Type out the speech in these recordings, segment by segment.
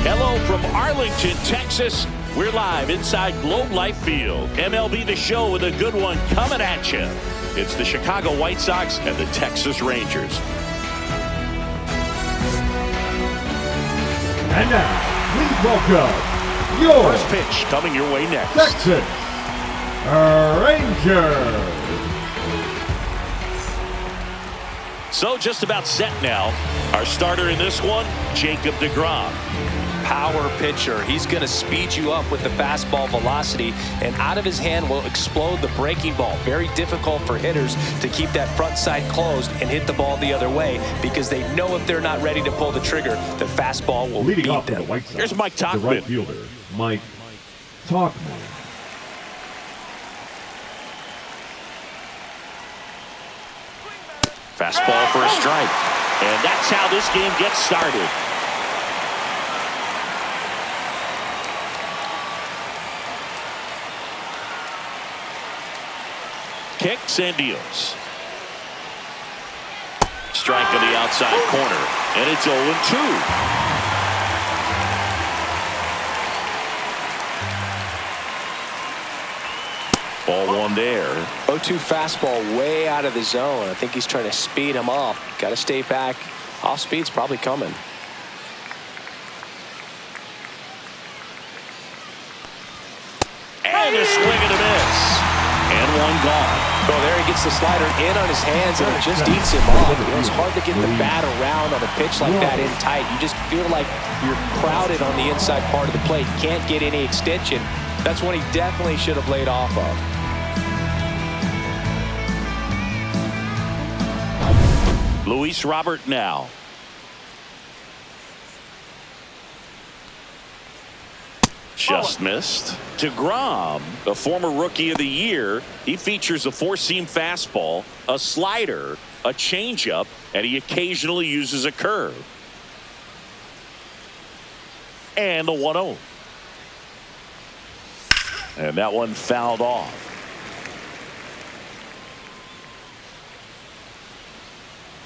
Hello from Arlington, Texas. We're live inside Globe Life Field. MLB The Show with a good one coming at you. It's the Chicago White Sox and the Texas Rangers. And now, please welcome your first pitch coming your way next. Texas Rangers. So just about set now. Our starter in this one, Jacob deGrom. Power pitcher. He's going to speed you up with the fastball velocity, and out of his hand will explode the breaking ball. Very difficult for hitters to keep that front side closed and hit the ball the other way, because they know if they're not ready to pull the trigger, the fastball will Leading beat off them. the White Sox, here's Mike Tauchman. the right fielder, Mike Tauchman. Fastball for a strike. And that's how this game gets started. Kicks and deals. Strike on the outside corner. And it's 0-2. Ball one there. 0-2 fastball way out of the zone. I think he's trying to speed him up. Got to stay back. Off speed's probably coming. And a swing and a miss. And one gone. Oh, there he gets the slider in on his hands, and it just eats him up. You know, it's hard to get the bat around on a pitch like that in tight. You just feel like you're crowded on the inside part of the plate. You can't get any extension. That's one he definitely should have laid off of. Luis Robert now. Just missed. deGrom, the former Rookie of the Year, he features a four-seam fastball, a slider, a changeup, and he occasionally uses a curve. And the 1-0. And that one fouled off.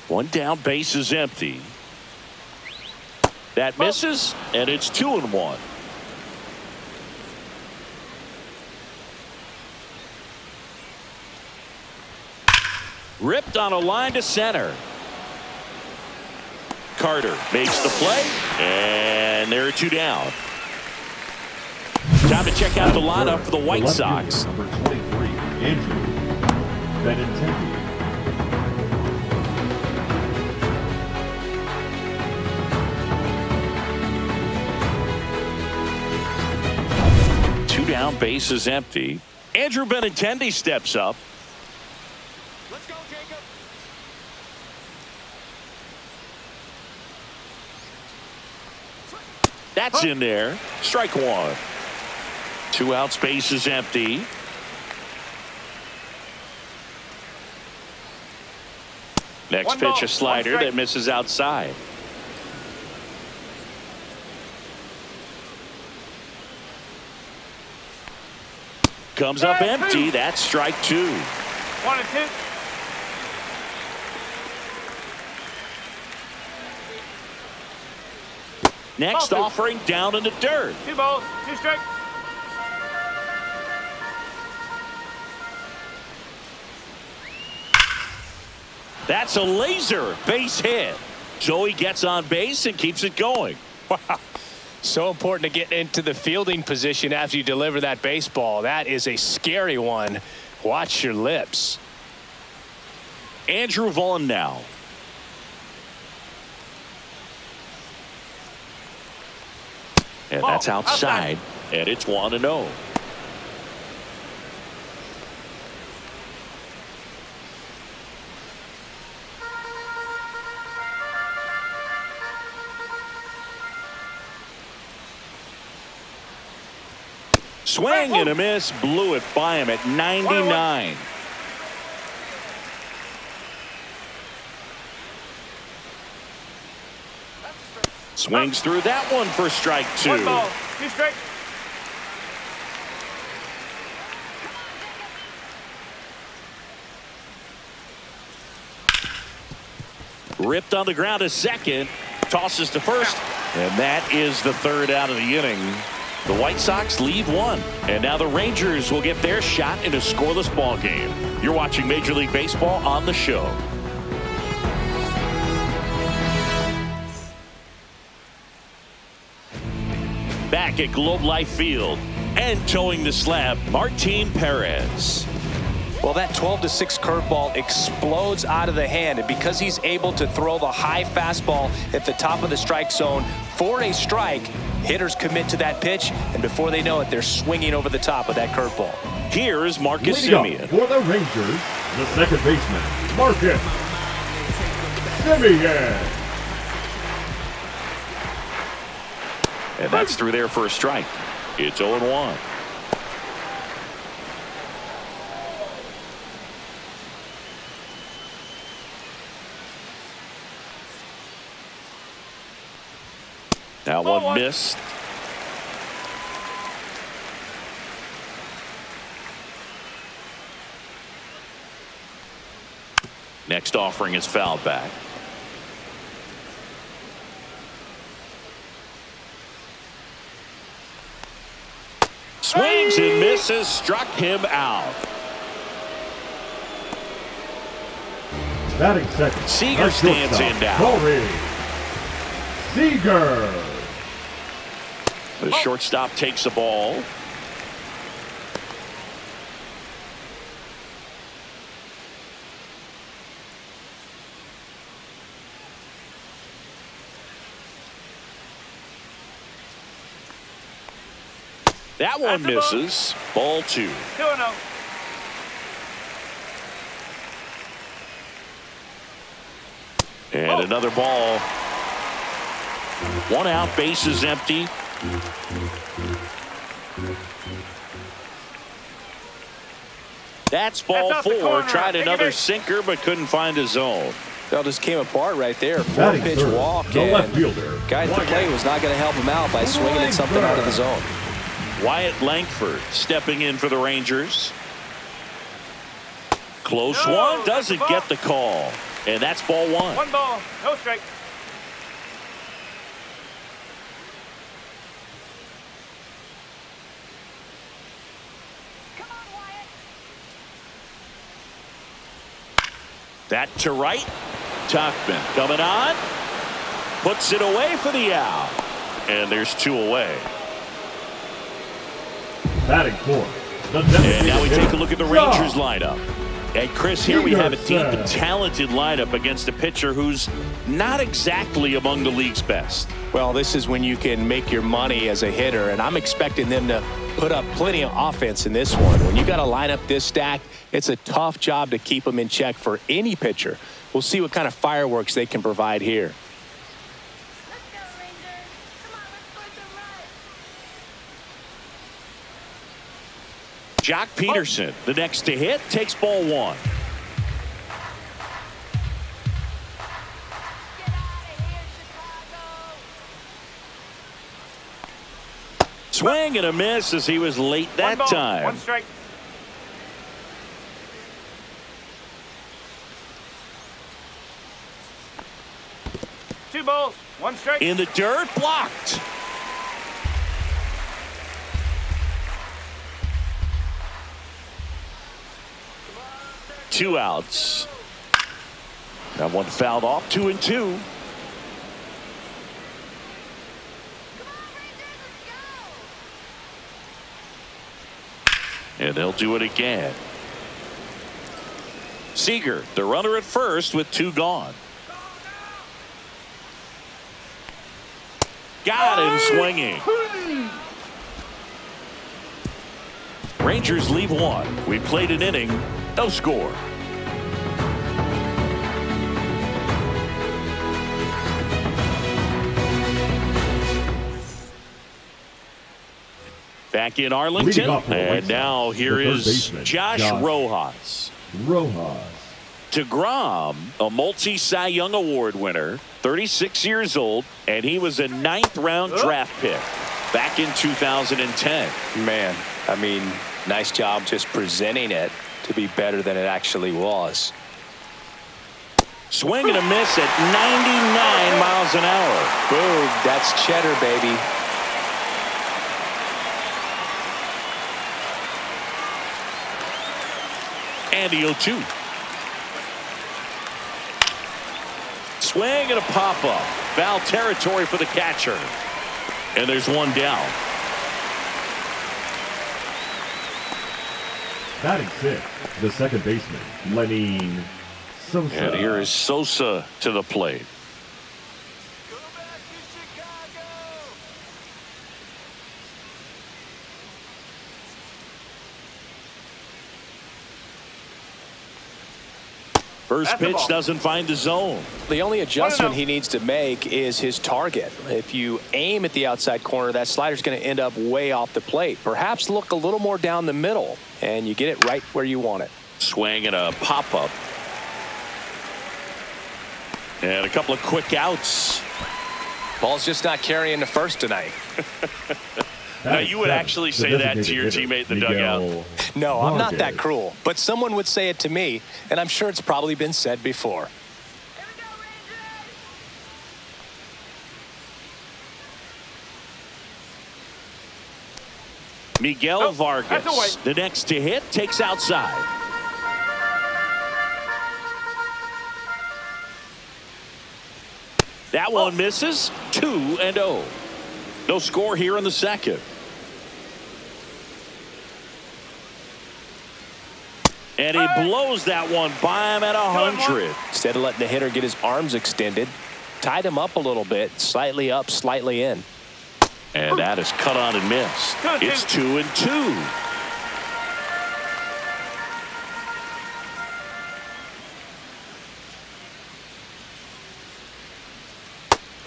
One down, base is empty. That misses, and it's 2-1. Ripped on a line to center. Carter makes the play, and there are two down. Time to check out the lineup for the White Sox. Number 23, Andrew Benintendi. Two down, base is empty. Andrew Benintendi steps up. Let's go, Jacob. That's in there. Strike one. Two outs, base is empty. Next pitch, a slider that misses outside. Comes up empty. That's strike two. 1-2. Next offering down in the dirt. 2 balls, 2 strikes. That's a laser base hit. Joey gets on base and keeps it going. Wow. So important to get into the fielding position after you deliver that baseball. That is a scary one. Watch your lips. Andrew Vaughn now. And that's outside. And it's 1-0. Swing and a miss, blew it by him at 99. Swings through that one for strike two. 1 ball, 2 strikes. Ripped on the ground to second. Tosses to first. And that is the third out of the inning. The White Sox lead one. And now the Rangers will get their shot in a scoreless ball game. You're watching Major League Baseball on the show. Back at Globe Life Field and towing the slab, Martin Perez. Well, that 12-6 curveball explodes out of the hand, and because he's able to throw the high fastball at the top of the strike zone for a strike, hitters commit to that pitch, and before they know it, they're swinging over the top of that curveball. Here is Marcus Leading Semien. up for the Rangers, the second baseman, Marcus Semien. And that's through there for a strike. It's 0-1. That one missed. Next offering is fouled back. Swings and misses, struck him out. Batting second, Seager the stands shortstop, in now. Corey Seager. The shortstop takes the ball. That one misses. Ball 2. 2-0. And another ball. One out, bases empty. That's ball That's off the 4. corner. Tried Take it another in. sinker, but couldn't find a zone. That just came apart right there. Batting 4-pitch third, walk, the left and fielder, guy at the plate was not going to help him out by swinging at something out of the zone. Wyatt Langford stepping in for the Rangers. Close No, one. Doesn't that's a get the call. And that's ball 1. 1 ball, no strike. That to right. Tuckman coming on. Puts it away for the out. And there's 2 away. Batting fourth, the And now we designated take a look at the hitter, Rangers lineup. And Chris, here we have a deep and Peterson. talented lineup against a pitcher who's not exactly among the league's best. Well, this is when you can make your money as a hitter, and I'm expecting them to put up plenty of offense in this one. When you got a lineup this stacked, it's a tough job to keep them in check for any pitcher. We'll see what kind of fireworks they can provide here. Let's go, Rangers. Come on, let's score some runs. Jock Peterson, the next to hit, takes ball 1. Get out of here, Chicago. Swing and a miss as he was late 1 that ball, time. 1 strike. Two balls, 1 strike. In the dirt, blocked. Two outs. That one fouled off. 2-2. And they'll do it again. Seager, the runner at first with 2 gone. Got him swinging. Rangers leave 1. We played an inning, no score. Back in Arlington, and now here is Josh Rojas. DeGrom, a multi-Cy Young Award winner, 36 years old, and he was a 9th-round draft pick back in 2010. Man, I mean, nice job just presenting it to be better than it actually was. Swing and a miss at 99 miles an hour. Boom, that's cheddar, baby. And the 0-2. Swing and a pop-up. Foul territory for the catcher. And there's one down. Batting sixth, the second baseman, Lenny Sosa. And here is Sosa to the plate. First pitch doesn't find the zone. The only adjustment he needs to make is his target. If you aim at the outside corner, that slider's going to end up way off the plate. Perhaps look a little more down the middle, and you get it right where you want it. Swing and a pop-up. And a couple of quick outs. Ball's just not carrying the first tonight. Now, you would actually say that to your teammate in the dugout. No, I'm not that cruel. But someone would say it to me, and I'm sure it's probably been said before. Here we go, Rangers. Miguel Vargas, the next to hit, takes outside. That one misses. 2-0. No score here in the second. And he blows that one by him at 100. Instead of letting the hitter get his arms extended, tied him up a little bit, slightly up, slightly in. And that is cut on and missed. It's 2-2.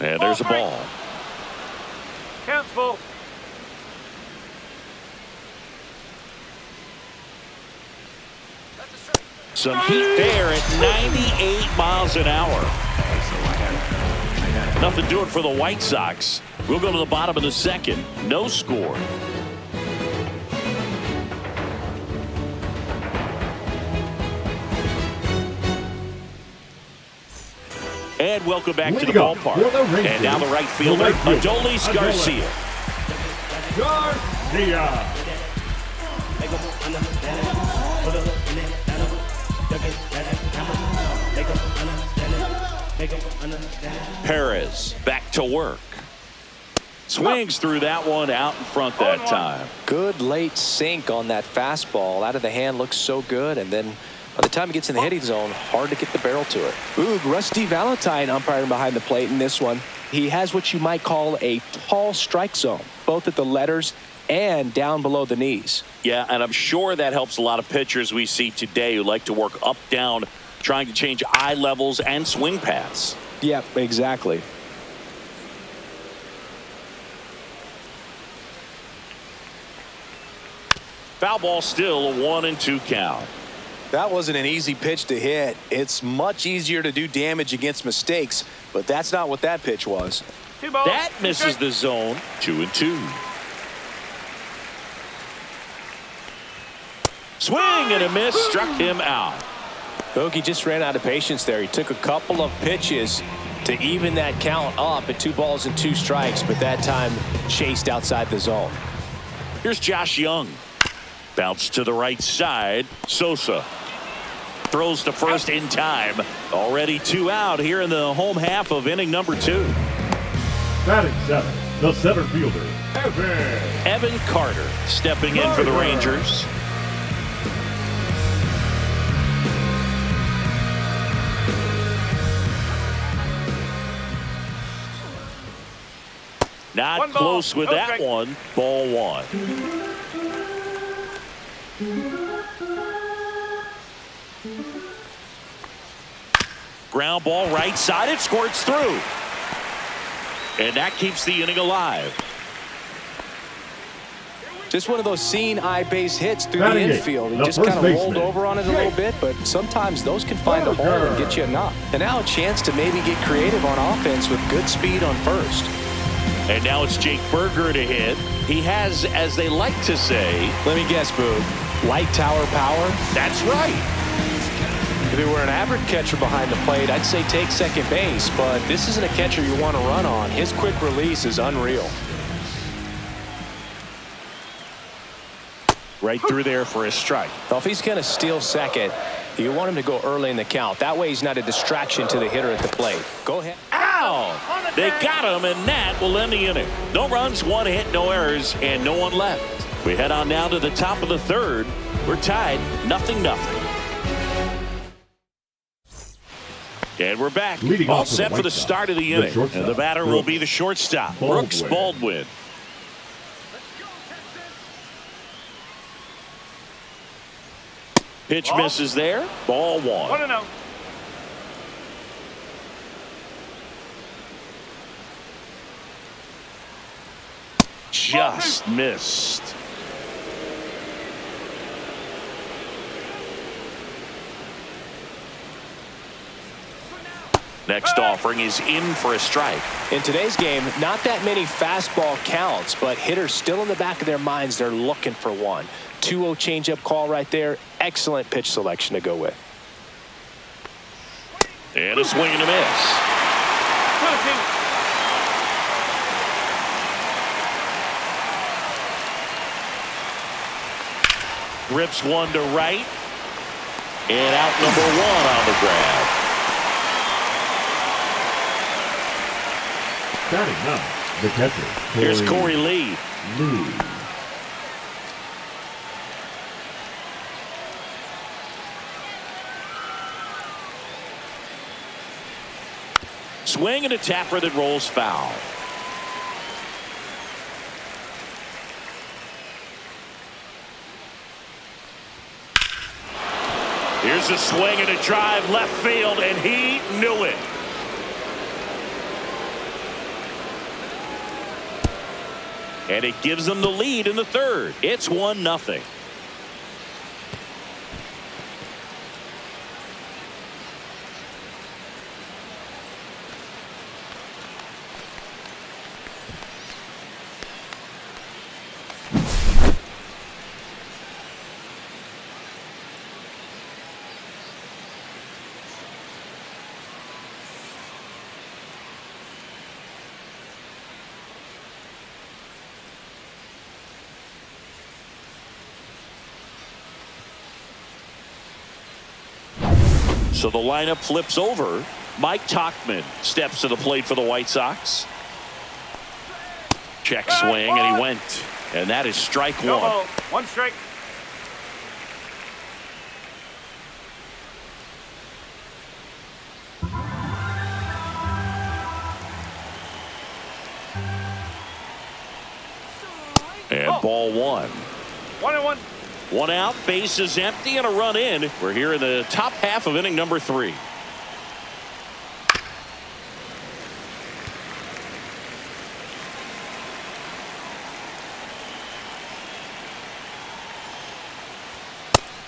And there's a ball. Count's full. Some heat there at 98 miles an hour. Nothing doing for the White Sox. We'll go to the bottom of the second. No score. And welcome back to the ballpark. And now the right fielder, Adolis Garcia. Perez back to work. Swings through that one out in front that time. Good late sink on that fastball. Out of the hand looks so good, and then by the time it gets in the hitting zone, hard to get the barrel to it. Boog, Rusty Valentine umpiring behind the plate in this one. He has what you might call a tall strike zone, both at the letters and down below the knees. Yeah, and I'm sure that helps a lot of pitchers we see today who like to work up, down, trying to change eye levels and swing paths. Yeah, exactly. Foul ball, still a 1-2 count. That wasn't an easy pitch to hit. It's much easier to do damage against mistakes, but that's not what that pitch was. That misses the zone. 2-2. Swing and a miss, struck him out. Bogey just ran out of patience there. He took a couple of pitches to even that count up at 2 balls and 2 strikes, but that time chased outside the zone. Here's Josh Young. Bounce to the right side. Sosa throws to first in time. Already 2 out here in the home half of inning number 2. Batting seventh, the center fielder, Evan Carter stepping in for the Rangers. Not close with that one. Ball 1. Ground ball right side. It squirts through. And that keeps the inning alive. Just one of those seeing eye base hits through the infield. He just kind of rolled over on it a little bit, but sometimes those can find a hole and get you a knock. And now a chance to maybe get creative on offense with good speed on first. And now it's Jake Berger to hit. He has, as they like to say, let me guess, Boog, light tower power? That's right. If he were an average catcher behind the plate, I'd say take second base, but this isn't a catcher you want to run on. His quick release is unreal. Right through there for a strike. Well, if he's going to steal second, you want him to go early in the count. That way he's not a distraction to the hitter at the plate. Go ahead. Ow! They got him, and that will end the inning. No runs, 1 hit, no errors, and no one left. We head on now to the top of the third. We're tied, 0-0. And we're back. Leading all off for set the for the White Sox, start of the the inning. shortstop, And the batter will be the shortstop, Brooks Baldwin. Pitch misses there. Ball 1. 1-0. Just missed. Next offering is in for a strike. In today's game, not that many fastball counts, but hitters still in the back of their minds, they're looking for one. 2-0 changeup call right there. Excellent pitch selection to go with. And a swing and a miss. Rips one to right. And out number 1 on the grab. Batting up, the catcher. Here's Corey Lee. Swing and a tapper that rolls foul. Here's a swing and a drive left field, and he knew it. And it gives them the lead in the third. It's 1-0. So the lineup flips over. Mike Tauchman steps to the plate for the White Sox. Check swing, and he went. And that is strike 1. No ball. 1 strike. And ball 1. 1-1. 1 out, base is empty, and a run in. We're here in the top half of inning number 3.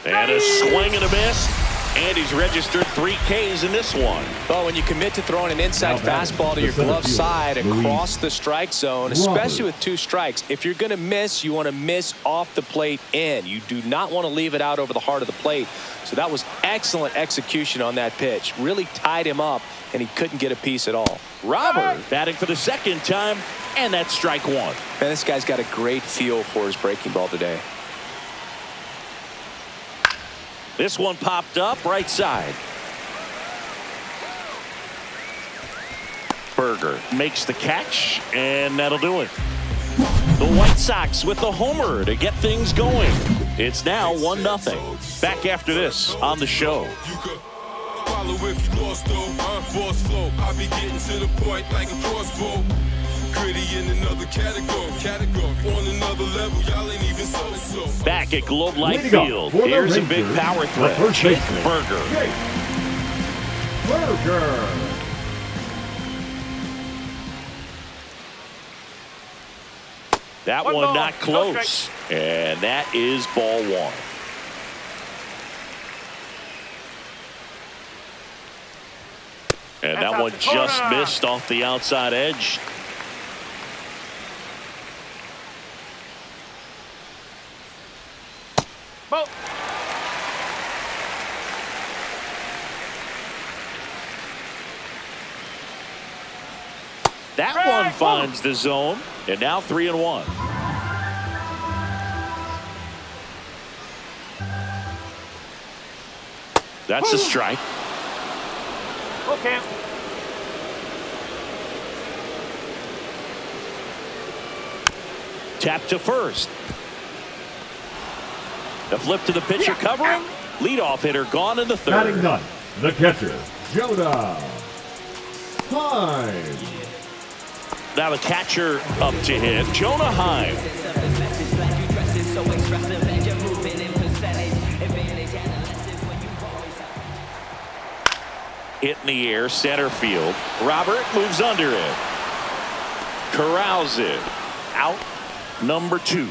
And a swing and a miss. And he's registered 3 Ks in this one. Well, when you commit to throwing an inside fastball to your glove side across the strike zone, especially with 2 strikes, if you're going to miss, you want to miss off the plate in. You do not want to leave it out over the heart of the plate. So that was excellent execution on that pitch. Really tied him up, and he couldn't get a piece at all. Robert batting for the 2nd time, and that's strike 1. Man, this guy's got a great feel for his breaking ball today. This one popped up right side. Berger makes the catch, and that'll do it. The White Sox with the homer to get things going. It's now 1-0. Back after this on the show. Follow if you lost though, boss flow. I be getting to the point like a crossbow. Gritty in another category. On another level, y'all ain't even so. Back at Globe Life Field, here's a big power threat. Jake Berger. That one not close. And that is ball 1. And that one just missed off the outside edge. That one finds the zone, and now 3-1. That's a strike. Okay. Tap to first. The flip to the pitcher covering. Leadoff hitter gone in the third. Batting none, the catcher, Jonah Heim. Now the catcher up to hit, Jonah Heim. Hit in the air, center field. Robert moves under it. Corrals it. Out number 2.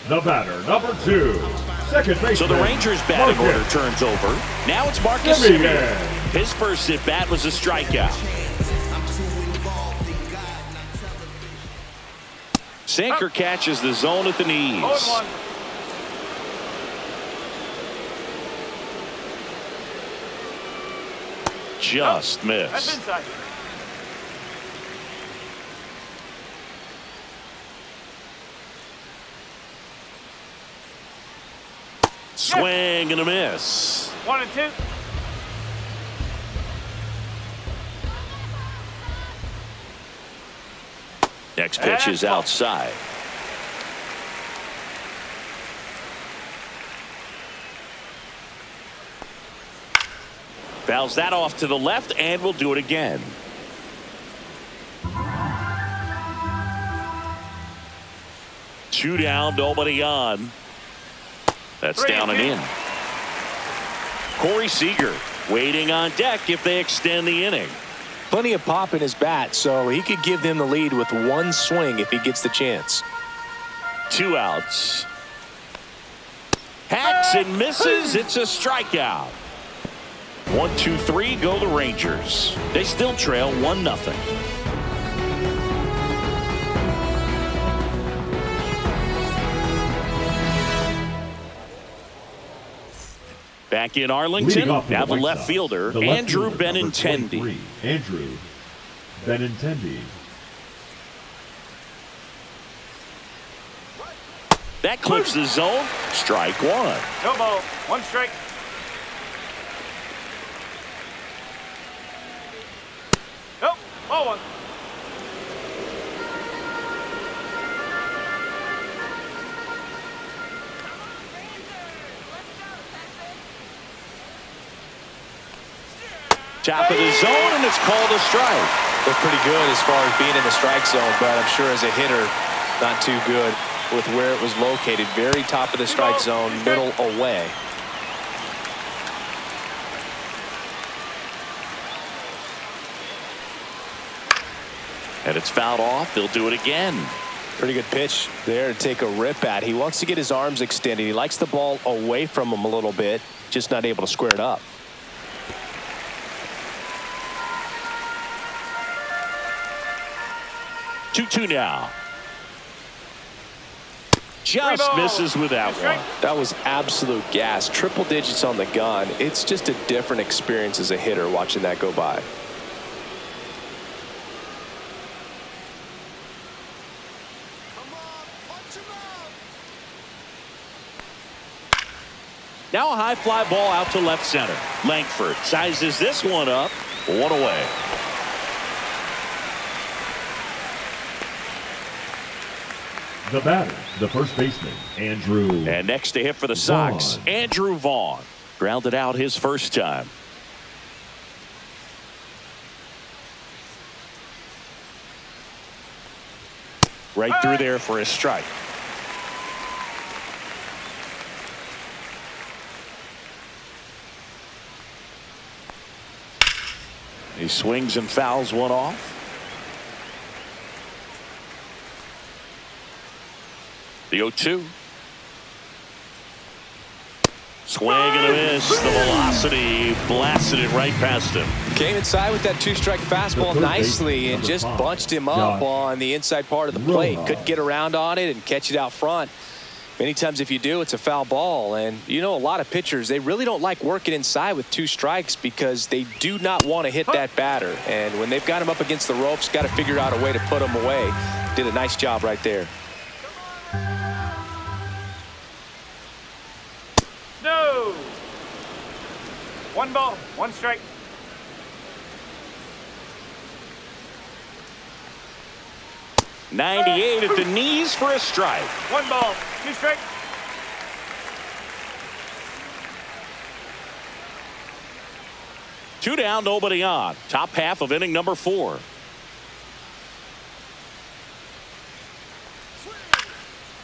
The batter, number 2, second baseman. So the Rangers batting Marcus order turns over. Now it's Marcus Semien. Semien. His first at bat was a strikeout. Sinker catches the zone at the knees. 0-1. Just That's missed. inside. Swing and a miss. 1-2. Next pitch is outside. Fouls that off to the left and will do it again. Two down, nobody on. That's down and in. Corey Seager waiting on deck if they extend the inning. Plenty of pop in his bat, so he could give them the lead with one swing if he gets the chance. 2 outs. Hacks and misses. It's a strikeout. 1, 2, 3 go the Rangers. They still trail 1-0. Back in Arlington, now the left fielder, Andrew Benintendi. Andrew Benintendi. That clips the zone. Strike 1. No ball. 1 strike. Nope. 0-1. Top of the zone, and it's called a strike. They're pretty good as far as being in the strike zone, but I'm sure as a hitter, not too good with where it was located. Very top of the strike zone, middle away. And it's fouled off. They'll do it again. Pretty good pitch there to take a rip at. He wants to get his arms extended. He likes the ball away from him a little bit, just not able to square it up. Two now. Just misses with that one. That was absolute gas. Triple digits on the gun. It's just a different experience as a hitter watching that go by. Now a high fly ball out to left center. Langford sizes this one up. 1 away. The batter, the first baseman, Andrew. And next to hit for the Sox, Vaughn. Andrew Vaughn. Grounded out his first time. Right through there for a strike. He swings and fouls one off. The 0-2. Swing and a miss. The velocity blasted it right past him. Came inside with that 2-strike fastball nicely and just bunched him up on the inside part of the plate. Couldn't get around on it and catch it out front. Many times if you do, it's a foul ball. And, you know, a lot of pitchers, they really don't like working inside with 2 strikes because they do not want to hit that batter. And when they've got him up against the ropes, got to figure out a way to put him away. Did a nice job right there. No. 1 ball, 1 strike. .98 at the knees for a strike. 1 ball, 2 strike. Two down, nobody on. Top half of inning number 4.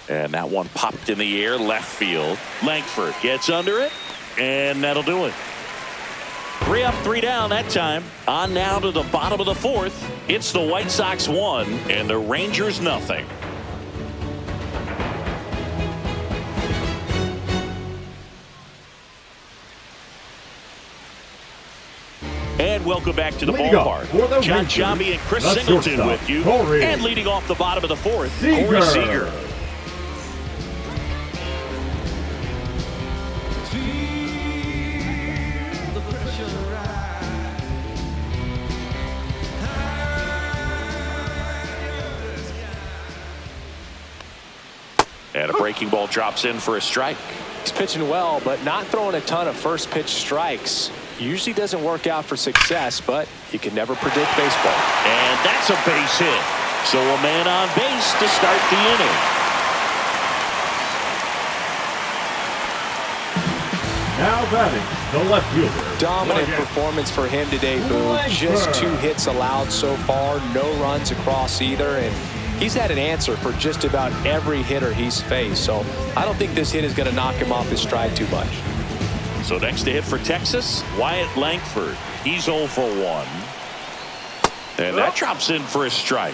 And that one popped in the air, left field. Langford gets under it, and that'll do it. 3 up, 3 down that time. On now to the bottom of the 4th. It's the White Sox 1 and the Rangers nothing. And welcome back to the ballpark. John Giambi and Chris Singleton with you. And leading off the bottom of the 4th, Corey Seager. And a breaking ball drops in for a strike. He's pitching well, but not throwing a ton of first pitch strikes. Usually doesn't work out for success, but you can never predict baseball. And that's a base hit. So a man on base to start the inning. Now batting, the left fielder. Dominant performance for him today, Boo. Just 2 hits allowed so far, no runs across either, and he's had an answer for just about every hitter he's faced. So I don't think this hit is going to knock him off his stride too much. So next to hit for Texas, Wyatt Langford. He's 0 for 1. And that drops in for a strike.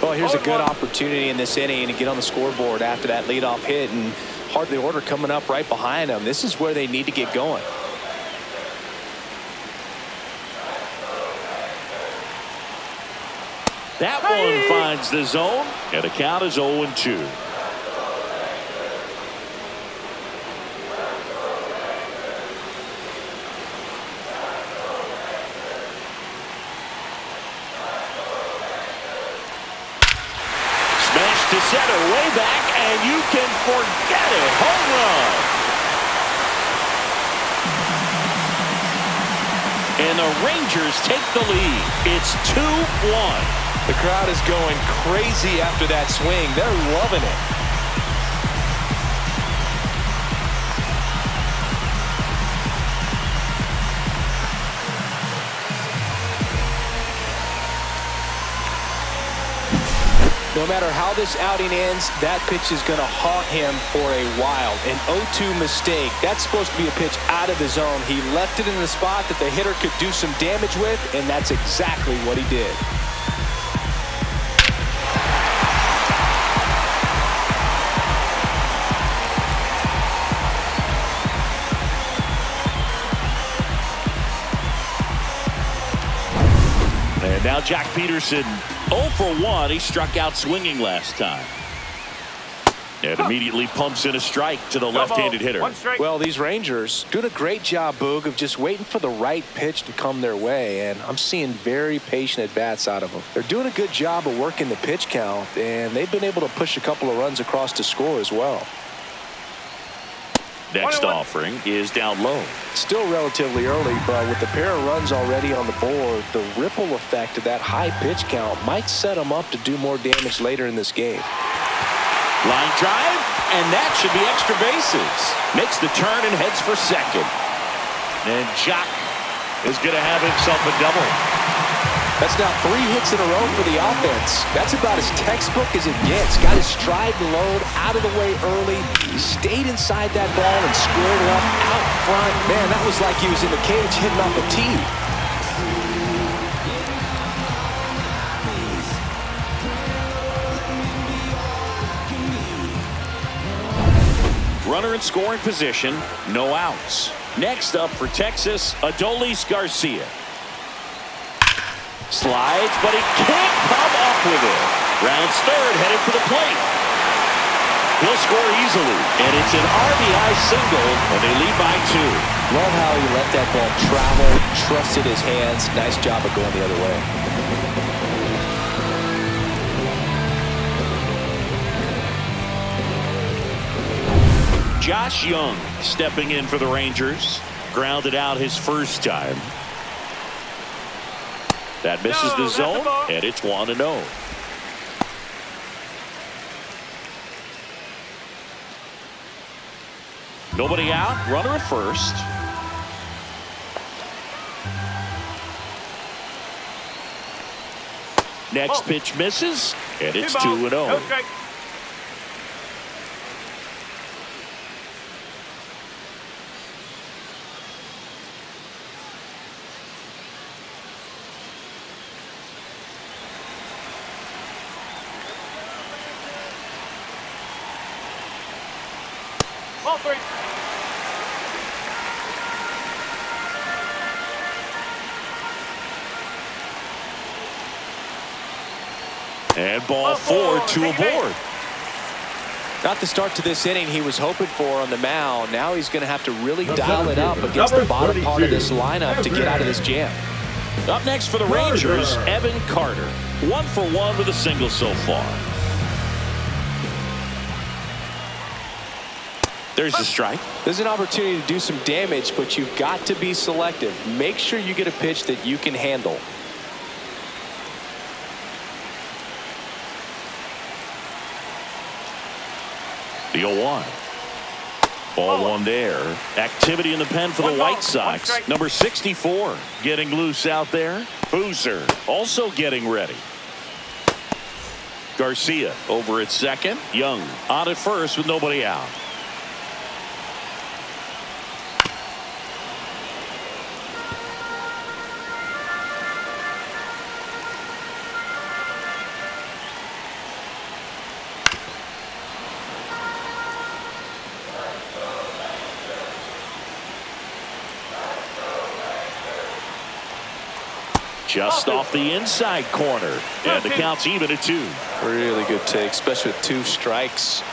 Well, here's a good opportunity in this inning to get on the scoreboard after that leadoff hit, and hardly order coming up right behind them. This is where they need to get going. That one finds the zone, and the count is 0-2. Smash to center, way back, and you can forget it. Home run. And the Rangers take the lead. It's 2-1. The crowd is going crazy after that swing. They're loving it. No matter how this outing ends, that pitch is going to haunt him for a while. An 0-2 mistake. That's supposed to be a pitch out of the zone. He left it in the spot that the hitter could do some damage with, and that's exactly what he did. And now Jack Peterson 0 for 1. He struck out swinging last time. And immediately pumps in a strike to the left-handed hitter. Well, these Rangers doing a great job, Boog, of just waiting for the right pitch to come their way. And I'm seeing very patient at-bats out of them. They're doing a good job of working the pitch count, and they've been able to push a couple of runs across to score as well. Next offering is down low. Still relatively early, but with the pair of runs already on the board, the ripple effect of that high pitch count might set them up to do more damage later in this game. Line drive, and that should be extra bases. Makes the turn and heads for second. And Jock is going to have himself a double. That's now 3 hits in a row for the offense. That's about as textbook as it gets. Got his stride and load out of the way early. He stayed inside that ball and squared it up out front. Man, that was like he was in the cage hitting off a tee. Runner in scoring position, no outs. Next up for Texas, Adolis Garcia. Slides, but he can't come up with it. Rounds third, headed for the plate. He'll score easily, and it's an RBI single, and they lead by 2. Love how he let that ball travel, trusted his hands. Nice job of going the other way. Josh Young stepping in for the Rangers. Grounded out his first time. That misses the zone, and it's 1-0. Nobody out, runner at first. Next pitch misses, and it's 2-0. No strike. Ball 3. And ball 4, 2 aboard. Not the start to this inning he was hoping for on the mound. Now he's going to have to really dial it up against the bottom part of this lineup to get out of this jam. Up next for the Rangers, Evan Carter. 1 for 1 with a single so far. There's a strike. There's an opportunity to do some damage, but you've got to be selective. Make sure you get a pitch that you can handle. The 0-1. Ball 1 there. Activity in the pen for the White Sox. Number 64 getting loose out there. Boozer also getting ready. Garcia over at second. Young on at first with nobody out. Just off the inside corner. And the count's even at 2. Really good take, especially with 2 strikes.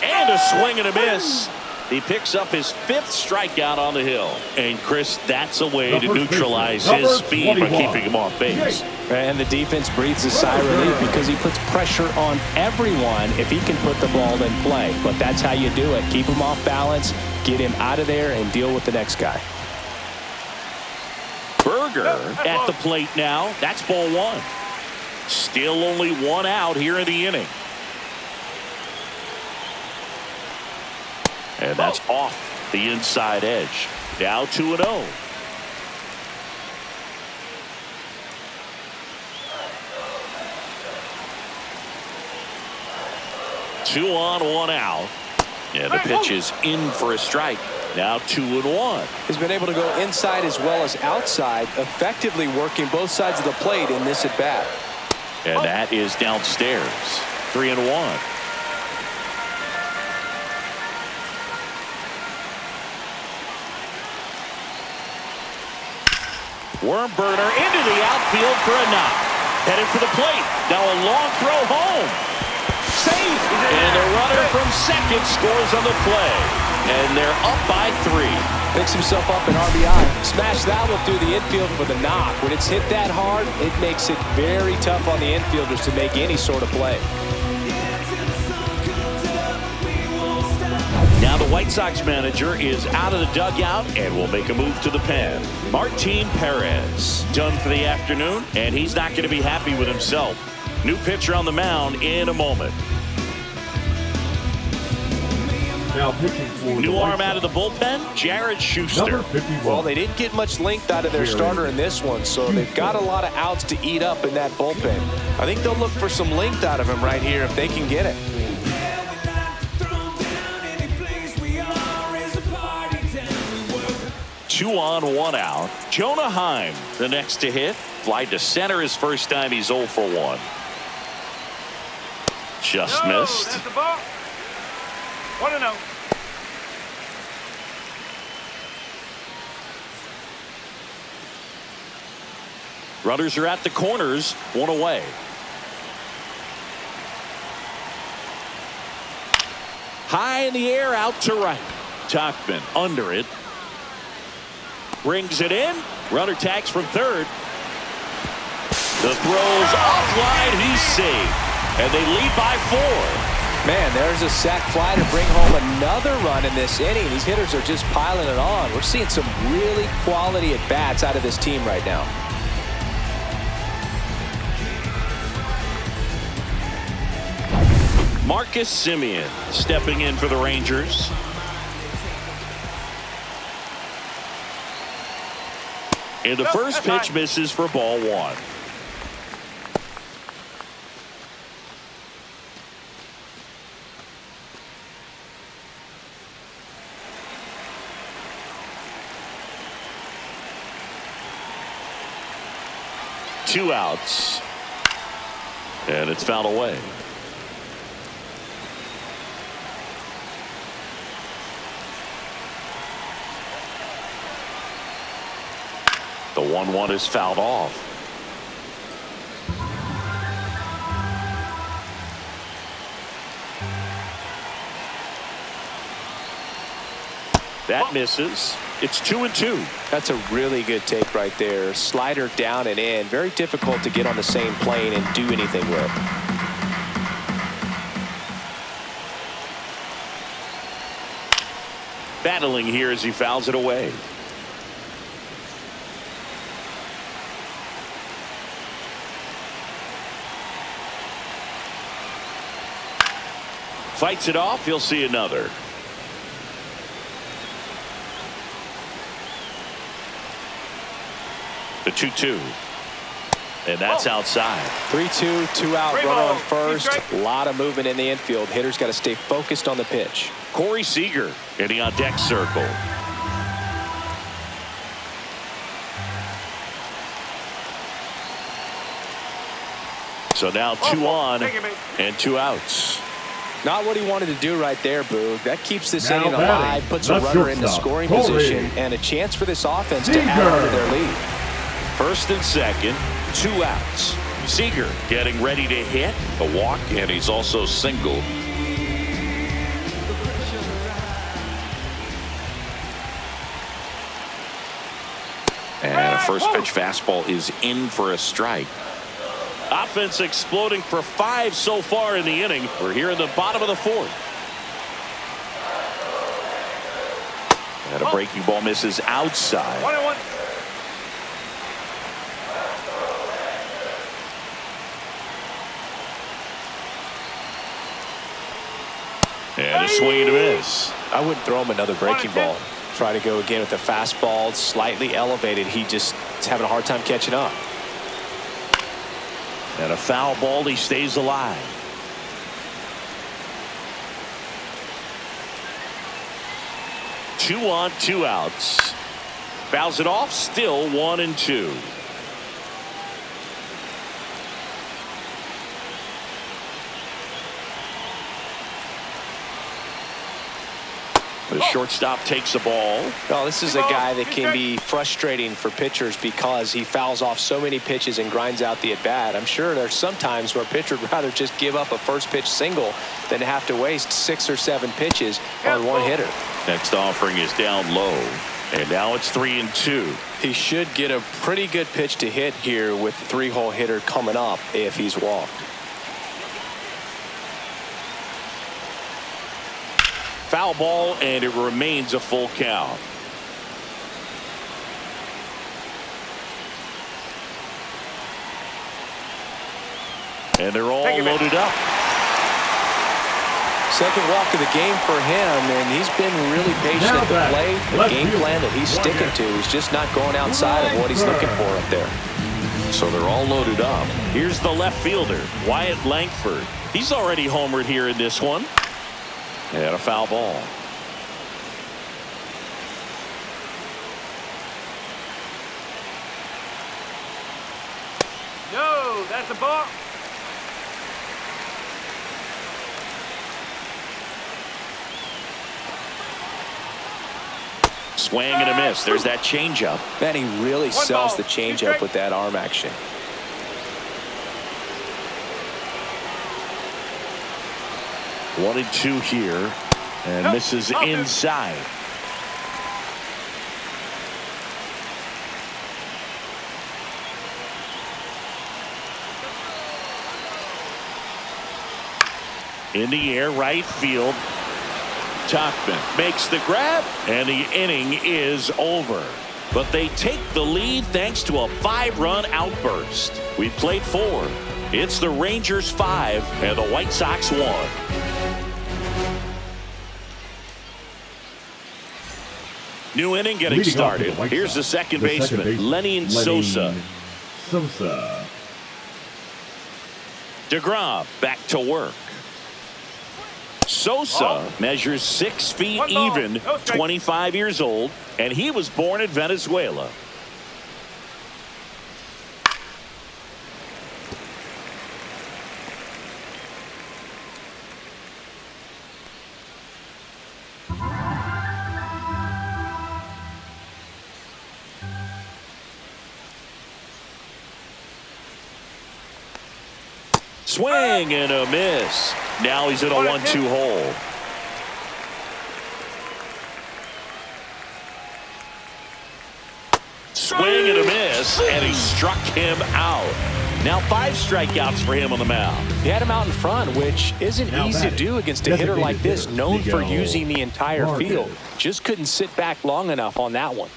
And a swing and a miss. He picks up his 5th strikeout on the hill. And Chris, that's a way to neutralize his speed by keeping him off base. And the defense breathes a sigh of relief because he puts pressure on everyone if he can put the ball in play. But that's how you do it. Keep him off balance, get him out of there, and deal with the next guy. Berger at the plate now. That's ball 1. Still only 1 out here in the inning. And that's off the inside edge. Now 2-0. Two on, 1 out. And the pitch is in for a strike. Now 2-1. He's been able to go inside as well as outside, effectively working both sides of the plate in this at bat. And that is downstairs. 3-1. Worm burner into the outfield for a knock. Headed for the plate. Now a long throw home. Safe. And the runner from second scores on the play. And they're up by 3. Picks himself up an RBI. Smash that one through the infield for the knock. When it's hit that hard, it makes it very tough on the infielders to make any sort of play. Now the White Sox manager is out of the dugout and will make a move to the pen. Martin Perez done for the afternoon, and he's not going to be happy with himself. New pitcher on the mound in a moment. Now pitching for New arm out of the bullpen, Jared Schuster. Number 51. Well, they didn't get much length out of their starter in this one, so they've got a lot of outs to eat up in that bullpen. I think they'll look for some length out of him right here if they can get it. Two on, 1 out. Jonah Heim, the next to hit. Fly to center his first time. He's 0 for 1. Just missed. That's the ball. 1-0. Runners are at the corners, 1 away. High in the air, out to right. Tuckman under it. Brings it in. Runner tags from third. The throw's offline. He's safe. And they lead by 4. Man, there's a sac fly to bring home another run in this inning. These hitters are just piling it on. We're seeing some really quality at-bats out of this team right now. Marcus Semien stepping in for the Rangers. And the first pitch misses for ball 1. Two outs. And it's fouled away. The 1-1 is fouled off. That misses. It's 2-2. That's a really good take right there. Slider down and in. Very difficult to get on the same plane and do anything with. Battling here as he fouls it away. Fights it off. He'll see another. The 2-2. And that's outside. 3-2, 2 out, runner on first. A lot of movement in the infield. Hitters got to stay focused on the pitch. Corey Seager getting on deck circle. So now 2 on and 2 outs. Not what he wanted to do right there, Boog. That keeps this Now inning batting, alive, puts a the runner in the shortstop, scoring Corey position, and a chance for this offense to add on to their lead. First and second, 2 outs. Seager getting ready to hit a walk, and he's also singled. And a first pitch fastball is in for a strike. Offense exploding for 5 so far in the inning. We're here in the bottom of the 4th. And a breaking ball misses outside. 1-1. And a swing and a miss. I wouldn't throw him another breaking ball. Try to go again with the fastball, slightly elevated. He just is having a hard time catching up. And a foul ball. He stays alive. Two on, 2 outs. Fouls it off. Still 1-2. The shortstop takes the ball. Well, this is a guy that can be frustrating for pitchers because he fouls off so many pitches and grinds out the at-bat. I'm sure there's some times where a pitcher would rather just give up a first pitch single than have to waste 6 or 7 pitches on one hitter. Next offering is down low. And now it's 3-2. He should get a pretty good pitch to hit here with the 3-hole hitter coming up if he's walked. Foul ball, and it remains a full count. And they're all loaded up. Second walk of the game for him, and he's been really patient at the plate. The game plan that he's sticking to is just not going outside of what he's looking for up there. So they're all loaded up. Here's the left fielder, Wyatt Langford. He's already homered here in this one. And a foul ball. No, that's a ball. Swing and a miss. There's that changeup. Man, he really sells the changeup with that arm action. One and two here. And Nope. misses Okay. inside. In the air, right field. Tachman makes the grab, and the inning is over. But they take the lead thanks to a 5-run outburst. We played 4. It's the Rangers 5 and the White Sox 1. New inning getting Leading off for started. the White Here's Sox, the second baseman, Lenny Sosa. Sosa. DeGrom back to work. Sosa measures 6 feet 1 ball, even, no strike. 25 years old, and he was born in Venezuela. Swing and a miss. Now he's in a 1-2 hole. Swing and a miss, and he struck him out. Now 5 strikeouts for him on the mound. He had him out in front, which isn't Now easy to batting, do against a hitter like this, designated known for Miguel using the entire Vargas. field. Just couldn't sit back long enough on that one.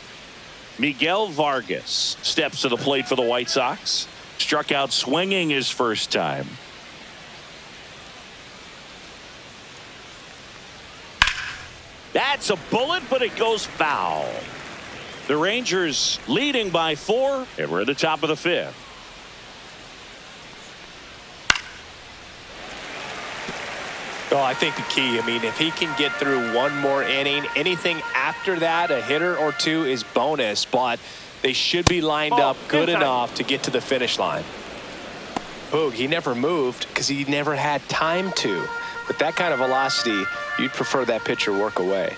Miguel Vargas steps to the plate for the White Sox. Struck out swinging his first time. That's a bullet, but it goes foul. The Rangers leading by 4, and we're at the top of the 5th. Well, I think the key, if he can get through one more inning, anything after that, a hitter or 2 is bonus, but they should be lined up good enough to get to the finish line. Boog, he never moved because he never had time to. With that kind of velocity, you'd prefer that pitcher work away.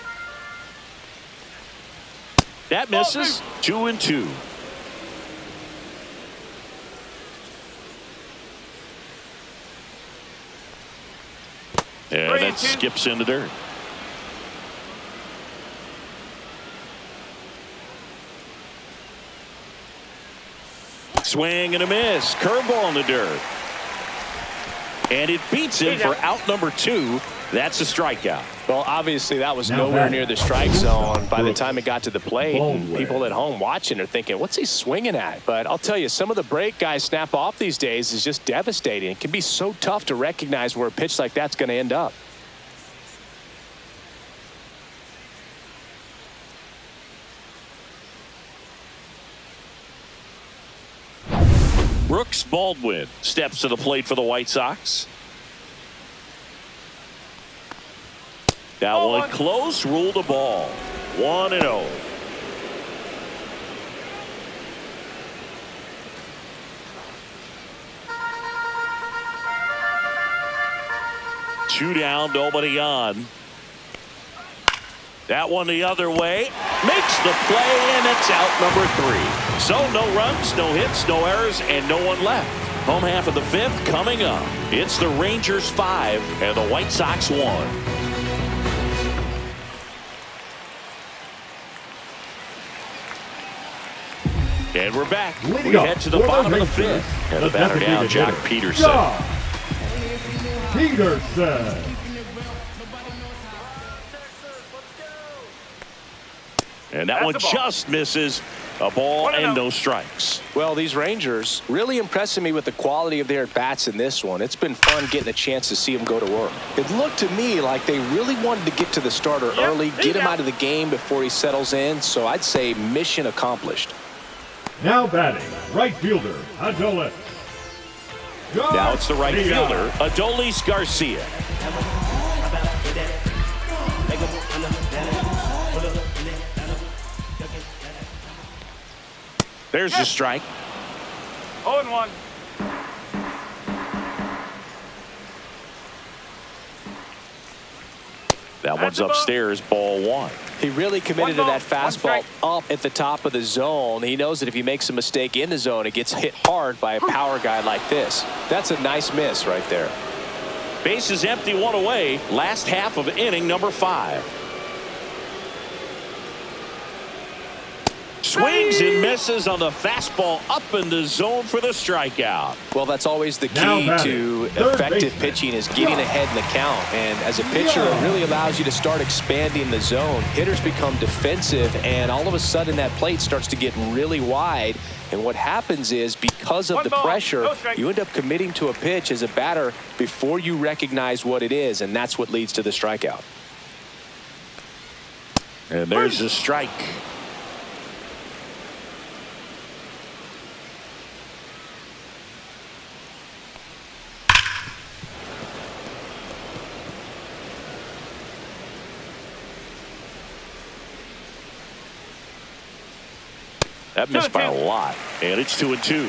That misses. 2-2. And that skips into dirt. Swing and a miss. Curveball in the dirt. And it beats him for out number 2. That's a strikeout. Well, obviously that was Now nowhere batting. near the strike zone by the time it got to the plate. And Baldwin. people at home watching are thinking, what's he swinging at? But I'll tell you, some of the break guys snap off these days is just devastating. It can be so tough to recognize where a pitch like that's going to end up. Brooks Baldwin steps to the plate for the White Sox. That one close, ruled a ball. 1-0. Two down, nobody on. That one the other way. Makes the play, and it's out number 3. So no runs, no hits, no errors, and no one left. Home half of the 5th coming up. It's the Rangers 5 and the White Sox 1. And we're back. Leading We up head to the for the bottom of the Rangers, 5th. And the the batter down, designated Jack hitter, Peterson. Josh Peterson. And that That's one a ball. just misses. A ball and no strikes. Well, these Rangers really impressing me with the quality of their at-bats in this one. It's been fun getting a chance to see them go to work. It looked to me like they really wanted to get to the starter early, get him out of the game before he settles in. So I'd say mission accomplished. Now batting, right fielder, Adolis. Now it's the right fielder, Adolis Garcia. There's the strike. 0-1. That one's upstairs, ball 1. He really committed to that fastball up at the top of the zone. He knows that if he makes a mistake in the zone, it gets hit hard by a power guy like this. That's a nice miss right there. Bases empty, one away. Last half of inning number 5. Swings and misses on the fastball up in the zone for the strikeout. Well, that's always the Now key batting, to third effective baseman. pitching is getting ahead in the count. And as a pitcher, it really allows you to start expanding the zone. Hitters become defensive, and all of a sudden that plate starts to get really wide. And what happens is, because of the pressure, you end up committing to a pitch as a batter before you recognize what it is, and that's what leads to the strikeout. And there's a strike. That missed by a lot, and it's 2-2.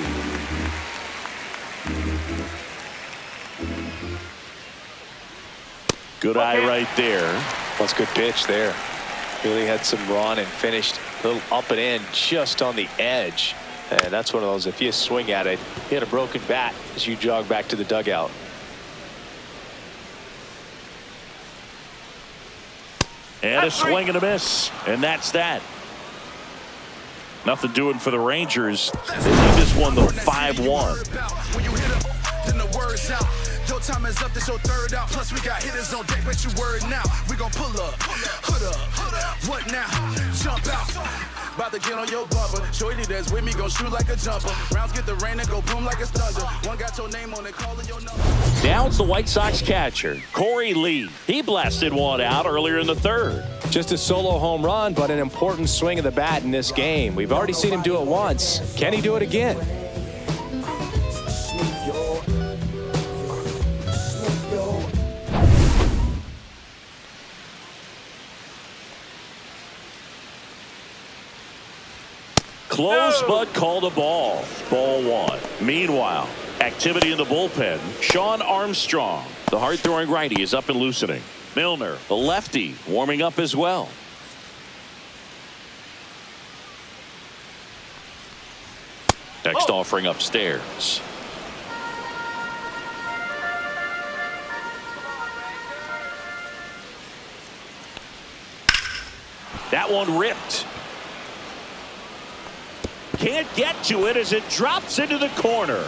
Good eye right there. That's a good pitch there. Really had some run and finished a little up and in just on the edge. And that's one of those, if you swing at it, you had a broken bat as you jog back to the dugout. And a swing and a miss, and that's that. Nothing doing for the Rangers. They lead this one though 5-1. Your time is up, this your third out. Plus we got hitters on deck, bet you word now. We gon' pull up, hood up, what now? Jump out, about to get on your bumper. Shorty that's with me gon' shoot like a jumper. Rounds get the rain and go boom like it's thunder. One got your name on it, calling your number. Down's the White Sox catcher, Corey Lee. He blasted one out earlier in the third. Just a solo home run, but an important swing of the bat in this game. We've already seen him do it once. Can he do it again? Close, but called a ball. Ball 1. Meanwhile, activity in the bullpen. Sean Armstrong, the hard-throwing righty, is up and loosening. Milner, the lefty, warming up as well. Next offering upstairs. That one ripped. Can't get to it as it drops into the corner.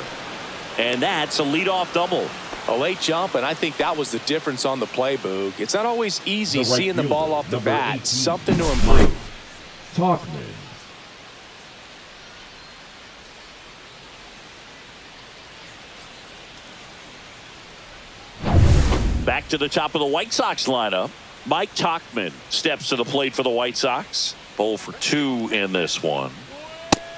And that's a leadoff double. A late jump, and I think that was the difference on the play, Boog. It's not always easy seeing the ball off the bat. 18, Something to improve. Talkman. Back to the top of the White Sox lineup. Mike Tauchman steps to the plate for the White Sox. 0 for 2 in this one.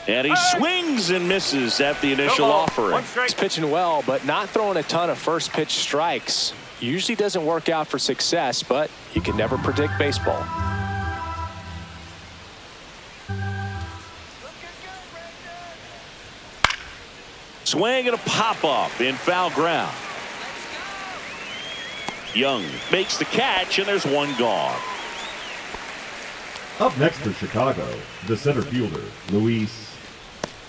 And he swings and misses at the initial offering. He's pitching well, but not throwing a ton of first pitch strikes. Usually doesn't work out for success, but you can never predict baseball. Swing and a pop-up in foul ground. Young makes the catch, and there's one gone. Up next for Chicago, the center fielder, Luis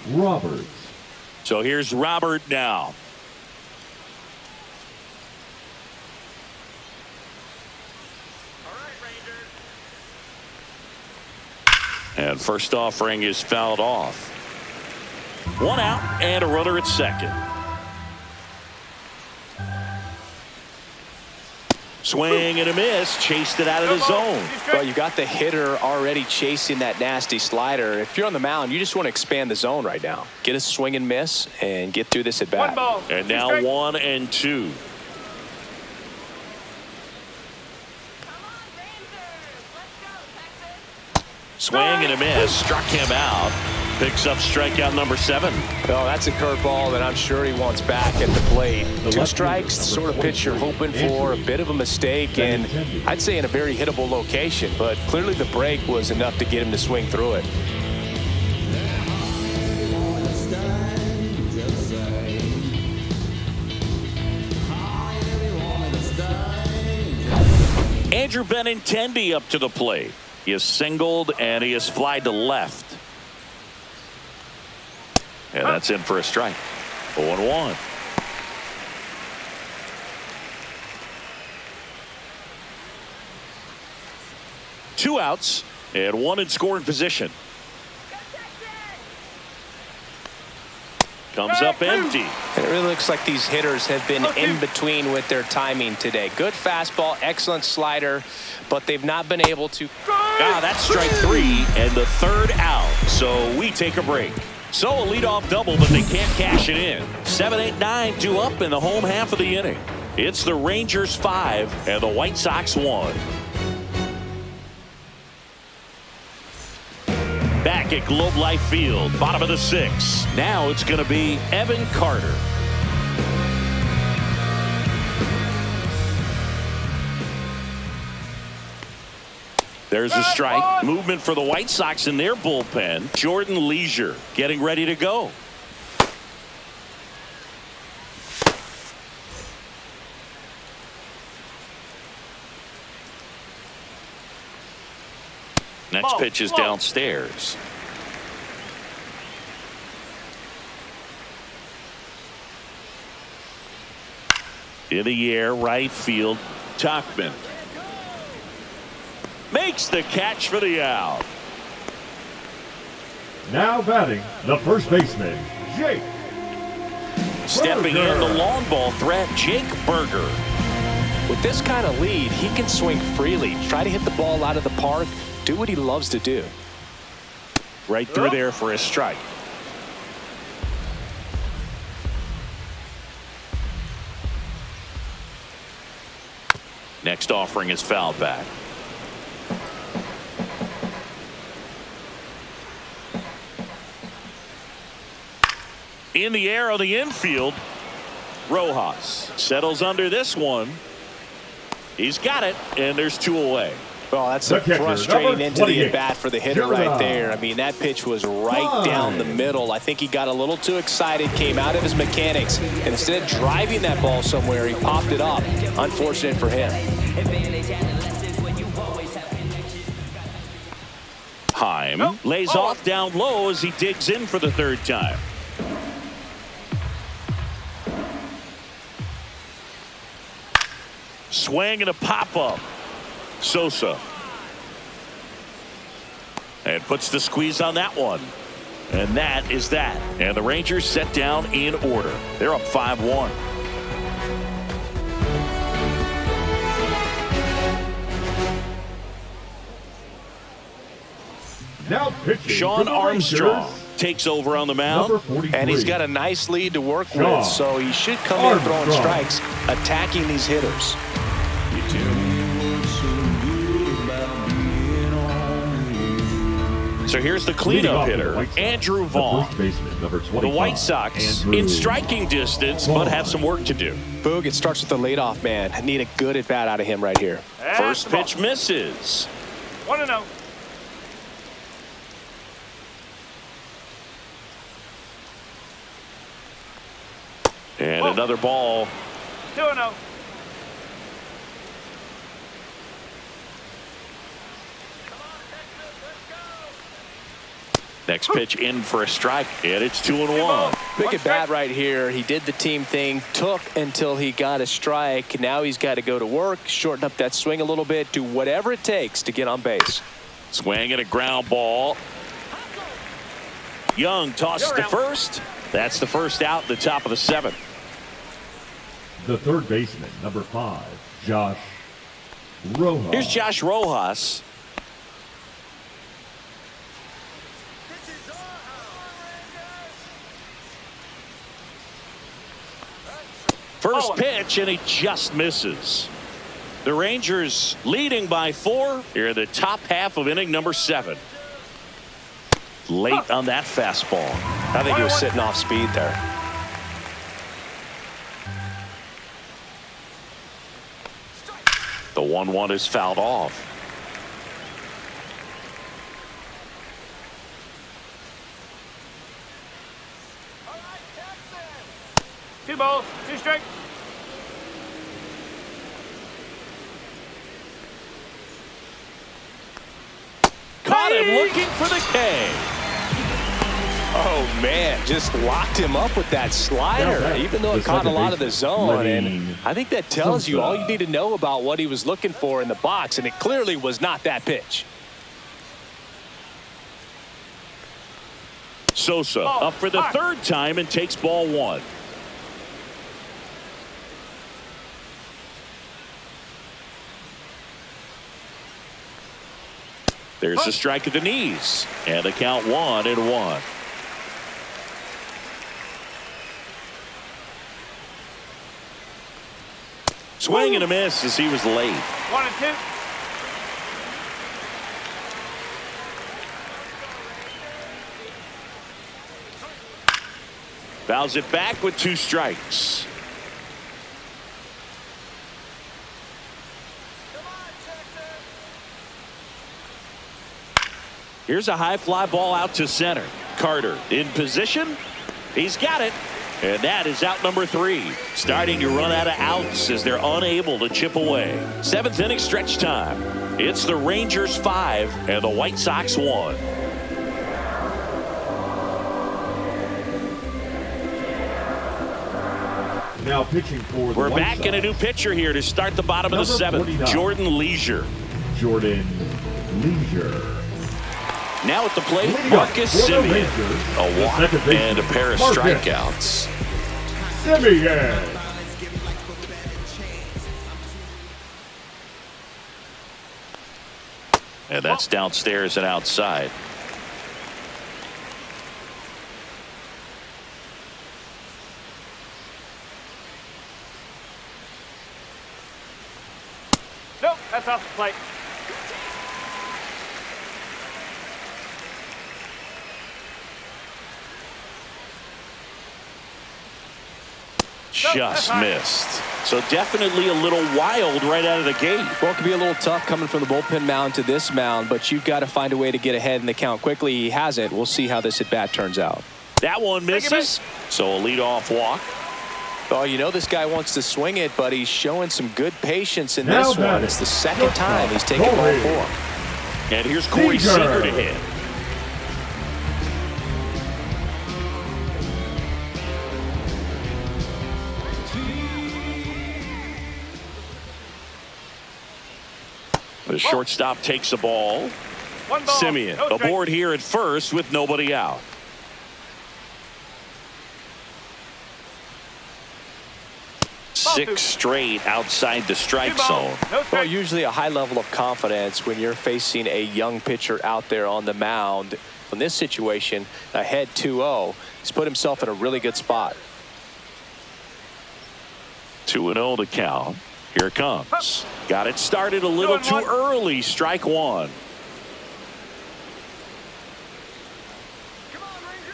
Roberts. So here's Robert now. And first offering is fouled off. One out and a runner at second. Swing and a miss, chased it out of the zone. Well, you got the hitter already chasing that nasty slider. If you're on the mound, you just want to expand the zone right now. Get a swing and miss and get through this at bat. And now 1-2. Swing and a miss, struck him out. Picks up strikeout number 7. Oh, that's a curveball that I'm sure he wants back at the plate. 2 strikes, the sort of pitch you're hoping for. A bit of a mistake, and I'd say in a very hittable location, but clearly the break was enough to get him to swing through it. Andrew Benintendi up to the plate. He is singled and he is flied to left. And that's in for a strike. 0-1. 2 outs and 1 in scoring position. Comes up empty. And it really looks like these hitters have been in between with their timing today. Good fastball, excellent slider, but they've not been able to. That's strike 3 and the 3rd out. So we take a break. So a leadoff double, but they can't cash it in. 7, 8, 9, 2 up in the home half of the inning. It's the Rangers 5 and the White Sox 1. Back at Globe Life Field, bottom of the 6th. Now it's going to be Evan Carter. There's a strike. Movement for the White Sox in their bullpen. Jordan Leisure getting ready to go. Next pitch is downstairs. In the air, right field, Tauchman makes the catch for the out. Now batting, the first baseman, Jake Stepping in, the long ball threat, Jake Berger. With this kind of lead, he can swing freely, try to hit the ball out of the park, do what he loves to do. Right through there for a strike. Next offering is fouled back. In the air on the infield, Rojas settles under this one. He's got it, and there's 2 away. Well, that's a frustrating end to the at-bat for the hitter right there. I mean, that pitch was right down the middle. I think he got a little too excited, came out of his mechanics, and instead of driving that ball somewhere, he popped it up. Unfortunate for him. Heim lays off down low as he digs in for the 3rd time. Swing and a pop-up. Sosa. And puts the squeeze on that one. And that is that. And the Rangers set down in order. They're up 5-1. Now pitching Sean Armstrong takes over on the mound. And he's got a nice lead to work with, so he should come in throwing strikes, attacking these hitters. So here's the cleanup hitter, Andrew Vaughn. The White Sox in striking distance, but have some work to do. Boog, it starts with the leadoff man. I need a good at-bat out of him right here. First pitch misses. 1-0. And another ball. 2-0. Next pitch in for a strike, and it's 2-1. Big at bat right here. He did the team thing, took until he got a strike. Now he's got to go to work, shorten up that swing a little bit, do whatever it takes to get on base. Swing and a ground ball. Young tosses to first. That's the first out, the top of the 7th. The 3rd baseman, number 5, Josh Rojas. Here's Josh Rojas. First pitch, and he just misses. The Rangers leading by 4 here in the top half of inning number 7. Late on that fastball. I think he was sitting off speed there. The 1-1 is fouled off. 2 balls, 2 strikes. Caught him looking for the K. Oh, man, just locked him up with that slider, even though it caught a lot of the zone. And I think that tells you all you need to know about what he was looking for in the box, and it clearly was not that pitch. Sosa up for the third time and takes ball one. There's a strike at the knees, and the count 1-1. Swing and a miss as he was late. 1-2. Fouls it back with 2 strikes. Here's a high fly ball out to center. Carter in position. He's got it. And that is out number 3. Starting to run out of outs as they're unable to chip away. 7th inning stretch time. It's the Rangers 5 and the White Sox 1. Now pitching for the We're White back Sox. in a new pitcher here to start the bottom of the Number 7th. 49. Jordan Leisure. Jordan Leisure. Now at the plate, Leading Marcus up for the Semien. Rangers, A the walk second baseman, and a pair of Marcus strikeouts. Semien. And that's downstairs and outside. Nope, that's off the plate. Just missed. So definitely a little wild right out of the gate. Well, it can be a little tough coming from the bullpen mound to this mound, but you've got to find a way to get ahead in the count quickly. He hasn't. We'll see how this at bat turns out. That one misses. So a leadoff walk. Oh, you know this guy wants to swing it, but he's showing some good patience in Now this one. batting. It's the second time he's taken ball Corey 4. And here's Corey Seager to hit. The shortstop takes the ball. 1 ball. Semien No strike. aboard here at first with nobody out. Ball 6 2. straight outside the 2 strike balls. zone. No Well, strike. usually a high level of confidence when you're facing a young pitcher out there on the mound. In this situation, ahead 2-0, he's put himself in a really good spot. 2-0 to count. Here it comes. Got it started a little too 2-1. early. Strike 1. Come on, Rangers.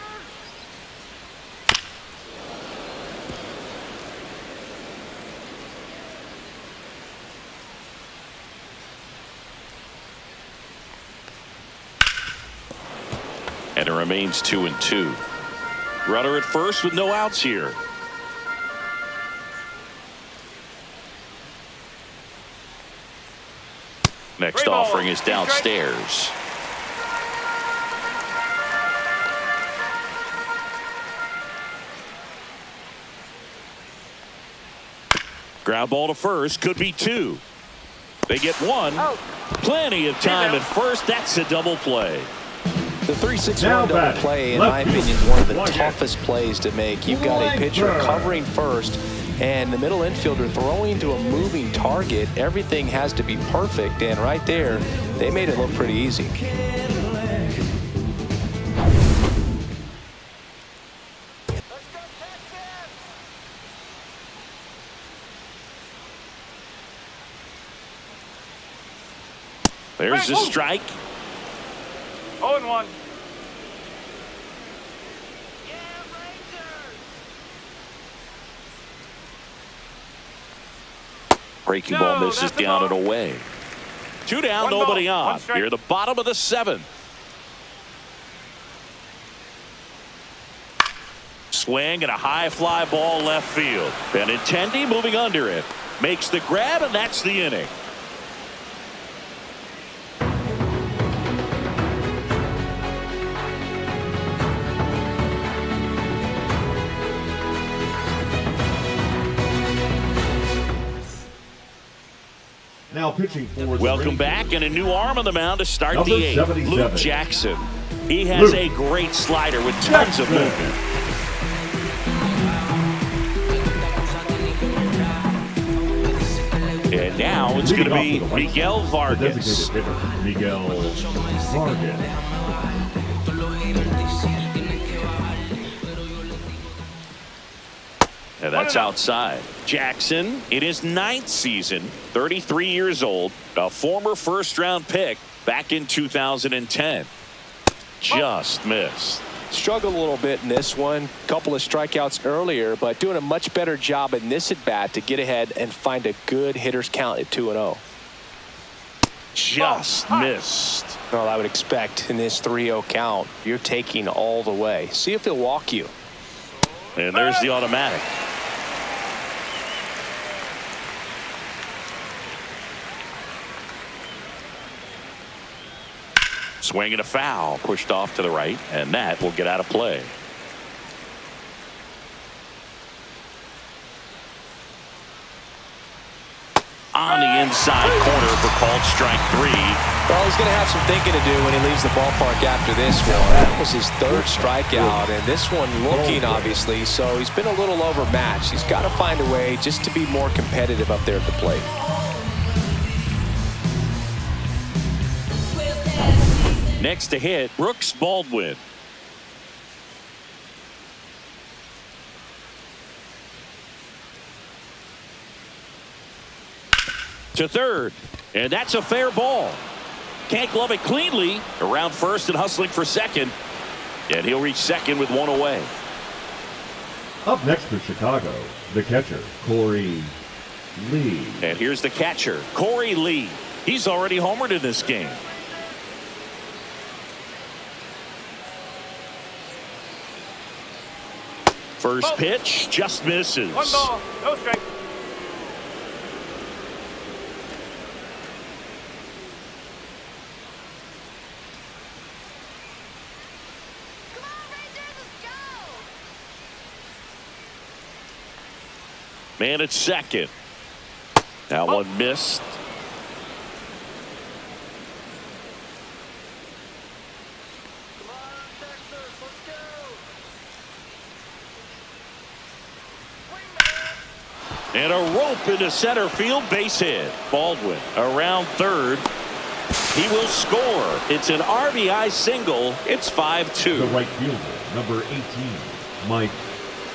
And it remains 2-2. Runner at first with no outs here. Next 3 balls. offering is 2 strikes. downstairs. Ground ball to first, could be 2. They get 1. Out. Plenty of time at first. That's a double play. The 3-6-1 Now double batting, play, in left my field, opinion, is one of the Wyatt. toughest plays to make. You've got a pitcher Wyatt. covering first and the middle infielder throwing to a moving target. Everything has to be perfect, and right there, they made it look pretty easy. There's the strike. 0-1. Breaking No, ball misses that's a down and ball. away. 2 down, 1 ball, nobody 1 on. strike. Here, the bottom of the 7th. Swing and a high fly ball left field. Benintendi moving under it. Makes the grab, and that's the inning. Now pitching for the Welcome Rangers, back, and a new arm on the mound to start number the 8th. 77. Luke Jackson. He has Luke a great slider with tons of movement. And now it's going to be Miguel Vargas. The designated hitter, Miguel Vargas. And that's outside. Jackson, in his 9th season, 33 years old, a former first-round pick back in 2010. Just missed. Struggled a little bit in this one. Couple of strikeouts earlier, but doing a much better job in this at-bat to get ahead and find a good hitter's count at 2-0. Just missed. Well, I would expect in this 3-0 count, you're taking all the way. See if he'll walk you. And there's the automatic. Swing and a foul, pushed off to the right, and that will get out of play. On the inside corner for called strike 3. Well, he's going to have some thinking to do when he leaves the ballpark after this one. That was his 3rd strikeout, and this one looking, obviously, so he's been a little overmatched. He's got to find a way just to be more competitive up there at the plate. Next to hit, Brooks Baldwin. To third, and that's a fair ball. Can't glove it cleanly. Around first and hustling for second, and he'll reach second with 1 away. Up next for Chicago, the catcher, Corey Lee. And here's the catcher, Corey Lee. He's already homered in this game. First pitch just misses. 1 ball, no strike. Come on, Rangers, let's go! Man at second. That one missed. And a rope into center field, base hit. Baldwin around third. He will score. It's an RBI single. It's 5-2. The right fielder, number 18, Mike.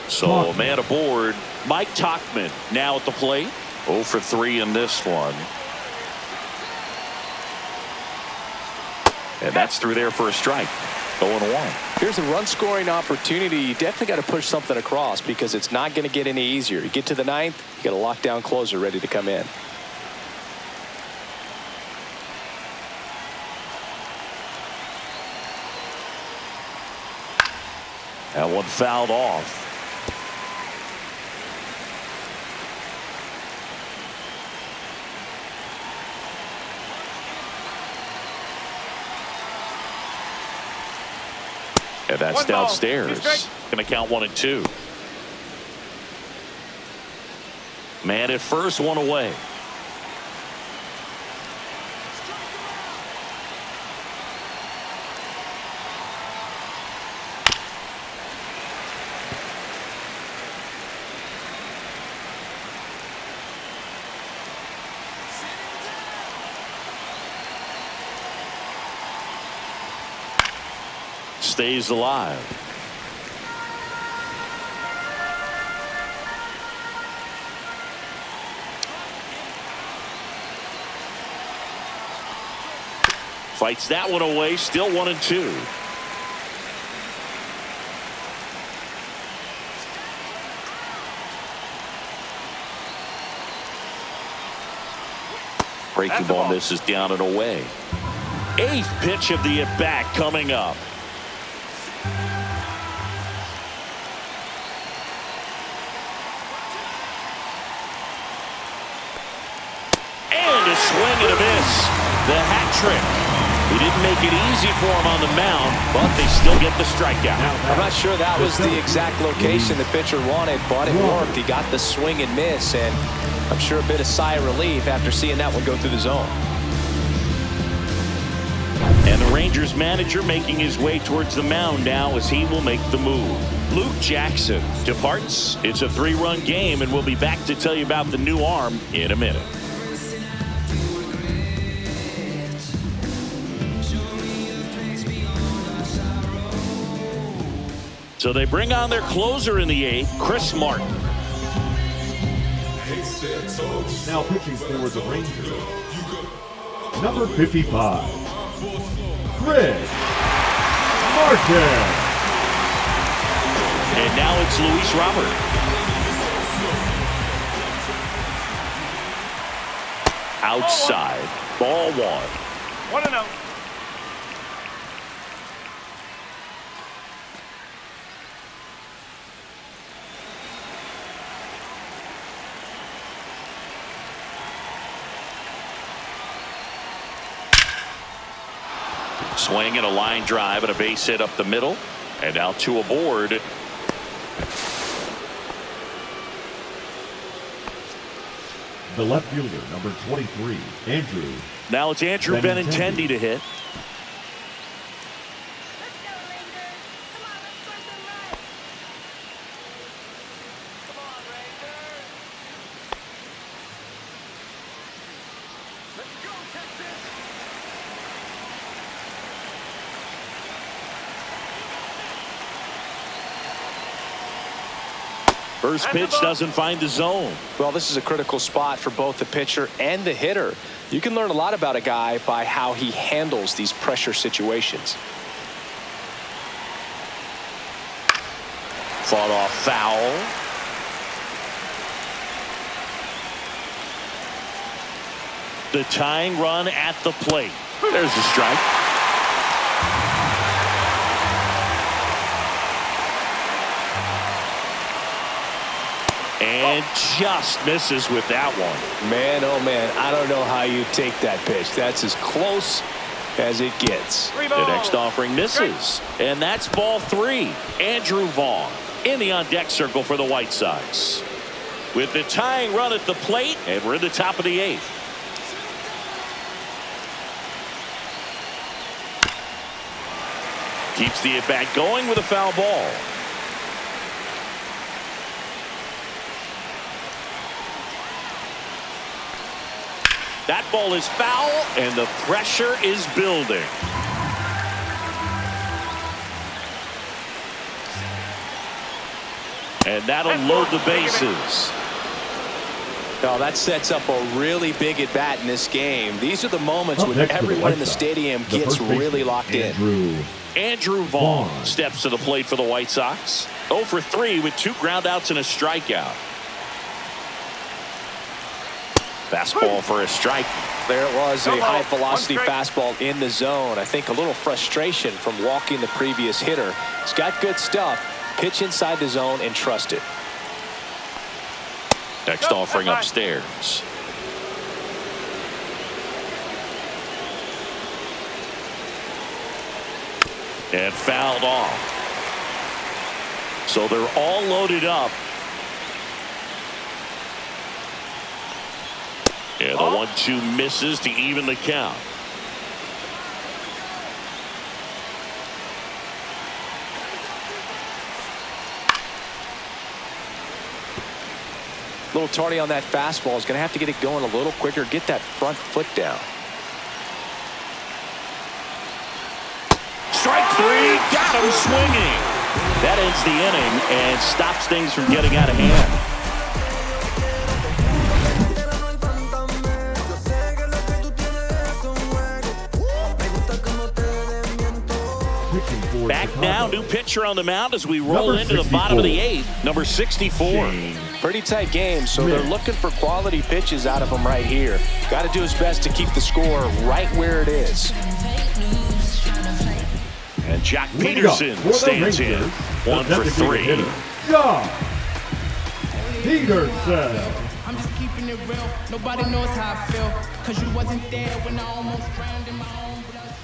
So Tauchman. man aboard, Mike Tauchman now at the plate. 0 for 3 in this one. And that's through there for a strike. 0-1. Here's a run-scoring opportunity. You definitely got to push something across because it's not going to get any easier. You get to the 9th, you got a lockdown closer ready to come in. That one fouled off. And that's 1 ball, downstairs. 2 strikes. Going to count 1 and 2. Man at first, 1 away. Stays alive. Fights that one away. Still 1 and 2. Breaking ball misses down and away. 8th pitch of the at-bat coming up. And a swing and a miss. The hat trick. He didn't make it easy for him on the mound, but they still get the strikeout. I'm not sure that was the exact location the pitcher wanted, but it worked. He got the swing and miss, and I'm sure a bit of sigh of relief after seeing that one go through the zone. And the Rangers manager making his way towards the mound now as he will make the move. Luke Jackson departs. It's a 3-run game, and we'll be back to tell you about the new arm in a minute. So they bring on their closer in the 8th, Chris Martin. Now pitching for the Rangers, number 55, Chris Martin. And now it's Luis Robert. Outside, ball 1. 1-0. Swing and a line drive and a base hit up the middle. And now 2 aboard. The left fielder, number 23, Andrew. Now it's Andrew Benintendi to hit. Let's go, Rangers. Come on, let's score some runs. Come on, Rangers. Let's go, Texas. First pitch doesn't find the zone. Well, this is a critical spot for both the pitcher and the hitter. You can learn a lot about a guy by how he handles these pressure situations. Fought off foul. The tying run at the plate. There's the strike. And just misses with that one. Man, oh man, I don't know how you take that pitch. That's as close as it gets. The next offering misses. And that's ball 3. Andrew Vaughn in the on-deck circle for the White Sox. With the tying run at the plate, and we're in the top of the 8th. Keeps the at-bat going with a foul ball. That ball is foul, and the pressure is building. And that'll load the bases. Now that sets up a really big at bat in this game. These are the moments when everyone in the stadium gets really locked in. Andrew Vaughn steps to the plate for the White Sox. 0 for 3 with 2 groundouts and a strikeout. Fastball for a strike. There it was, a high velocity fastball in the zone. I think a little frustration from walking the previous hitter. He's got good stuff. Pitch inside the zone and trust it. Next offering upstairs. And fouled off. So they're all loaded up. And the 1-2 misses to even the count. A little tardy on that fastball. Is going to have to get it going a little quicker. Get that front foot down. Strike 3. Got him swinging. That ends the inning and stops things from getting out of hand. Back now, new pitcher on the mound as we roll into the bottom of the 8th. Number 64. Pretty tight game, so they're looking for quality pitches out of him right here. Got to do his best to keep the score right where it is. And Jack Peterson stands in. 1 for 3. Jack Peterson. I'm just keeping it real. Nobody knows how I feel. Cause you wasn't there when I almost drowned in my own blood.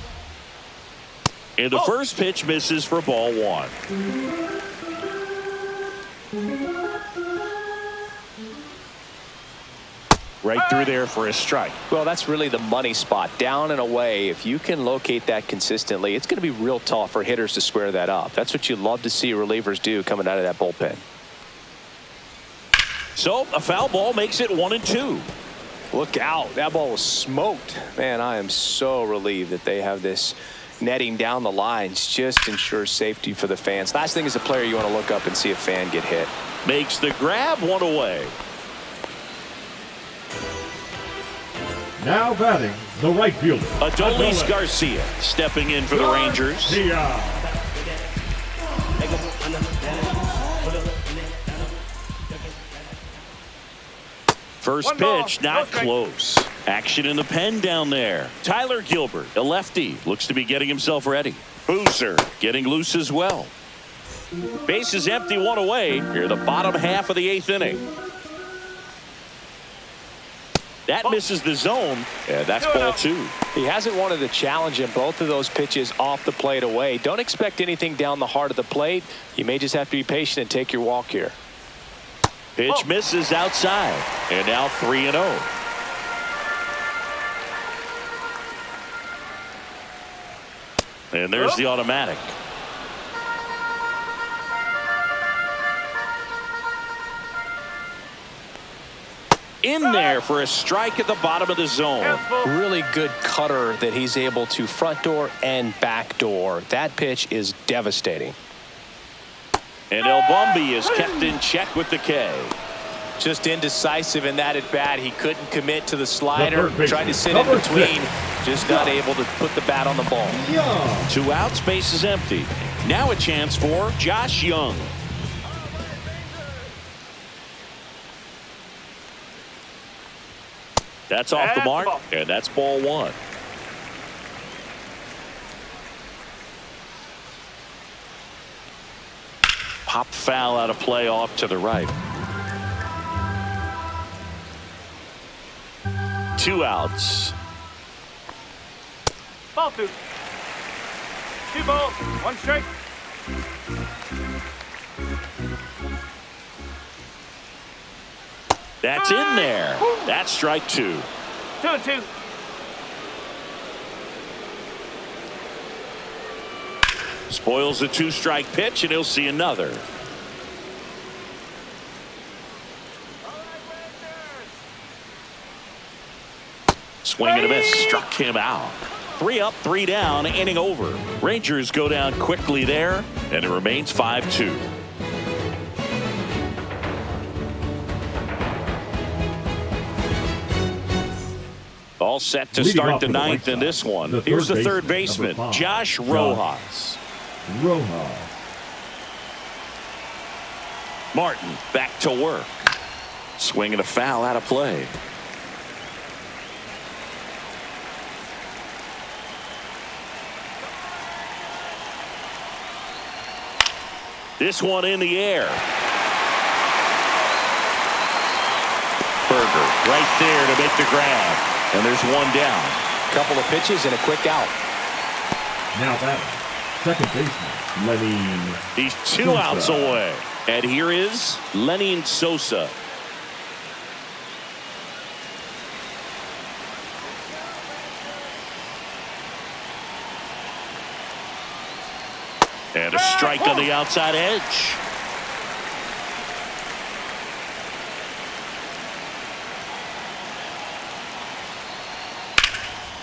And the first pitch misses for ball one. Right through there for a strike. Well, that's really the money spot. Down and away. If you can locate that consistently, it's going to be real tough for hitters to square that up. That's what you love to see relievers do coming out of that bullpen. So a foul ball makes it 1-2. Look out. That ball was smoked. Man, I am so relieved that they have this netting down the lines. Just ensures safety for the fans. Last thing as a player, you want to look up and see a fan get hit. Makes the grab, one away. Now batting, the right fielder. Adolis Garcia stepping in for the Rangers. First pitch, not close. Action in the pen down there. Tyler Gilbert, a lefty, looks to be getting himself ready. Boozer getting loose as well. Base is empty, one away. Here, the bottom half of the 8th inning. That misses the zone, and that's ball two. He hasn't wanted the challenge in both of those pitches off the plate away. Don't expect anything down the heart of the plate. You may just have to be patient and take your walk here. Pitch misses outside, and now 3-0. And there's the automatic. In there for a strike at the bottom of the zone. Really good cutter that he's able to front door and back door. That pitch is devastating. And El Bumby is kept in check with the K. Just indecisive in that at bat. He couldn't commit to the slider. Tried to sit in Number between. 6. Just not able to put the bat on the ball. 2 outs, base is empty. Now a chance for Josh Young. That's off the mark, and that's ball one. Pop foul out of play off to the right. 2 outs. Ball 2. 2 balls, 1 strike. That's in there. That's strike 2. 2-2. Spoils the 2-strike pitch, and he'll see another. Swing and a miss. Struck him out. 3 up, 3 down, inning over. Rangers go down quickly there, and it remains 5-2. All set to start the 9th in this one. Here's the third baseman, Josh Rojas. Martin back to work. Swing and a foul out of play. This one in the air. Berger right there to make the grab. And there's 1 down. Couple of pitches and a quick out. Now batting, second baseman, Lenny. He's 2 outs away. And here is Lenny Sosa. And a strike on the outside edge.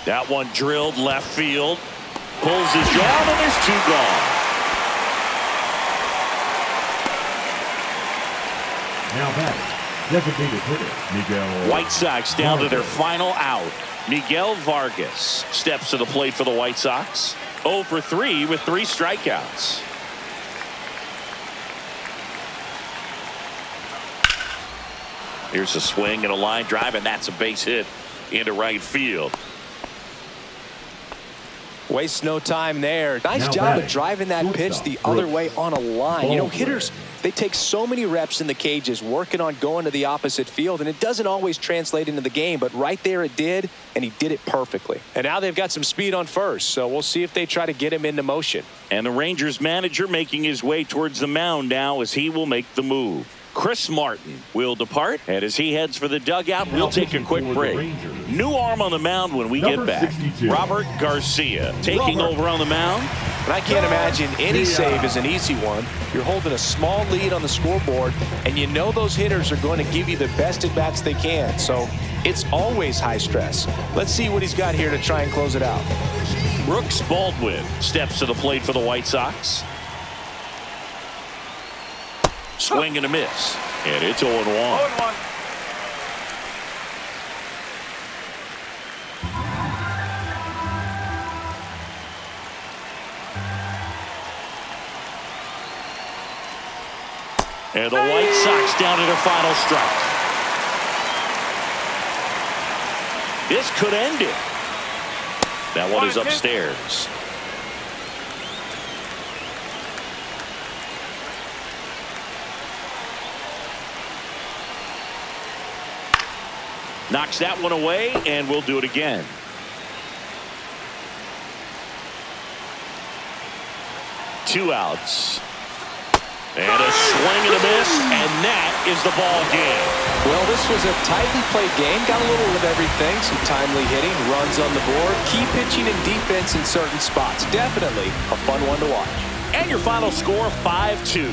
That one drilled left field. Pulls his down, and there's 2 gone. Now batting, designated hitter, Miguel. White Sox down to their final out. Miguel Vargas steps to the plate for the White Sox. 0 for 3 with 3 strikeouts. Here's a swing and a line drive, and that's a base hit into right field. Waste no time there. Nice Now job batting, of driving that pitch shortstop, the other Brooks. way on a line. Ball You know, play. hitters, they take so many reps in the cages working on going to the opposite field, and it doesn't always translate into the game, but right there it did, and he did it perfectly. And now they've got some speed on first, so we'll see if they try to get him into motion. And the Rangers manager making his way towards the mound now as he will make the move. Chris Martin will depart, and as he heads for the dugout, we'll take a quick break. New arm on the mound when we get Number back. 62. Robert Garcia taking over on the mound. And I can't imagine any save is an easy one. You're holding a small lead on the scoreboard, and you know those hitters are going to give you the best at-bats they can. So it's always high stress. Let's see what he's got here to try and close it out. Brooks Baldwin steps to the plate for the White Sox. Swing and a miss. And it's 0-1. 0-1. And the White Sox down to their final strike. This could end it. That one is upstairs. Knocks that one away, and we'll do it again. Two outs. And a swing and a miss, and that is the ball game. Well, this was a tightly played game. Got a little of everything. Some timely hitting, runs on the board, key pitching and defense in certain spots. Definitely a fun one to watch. And your final score, 5-2.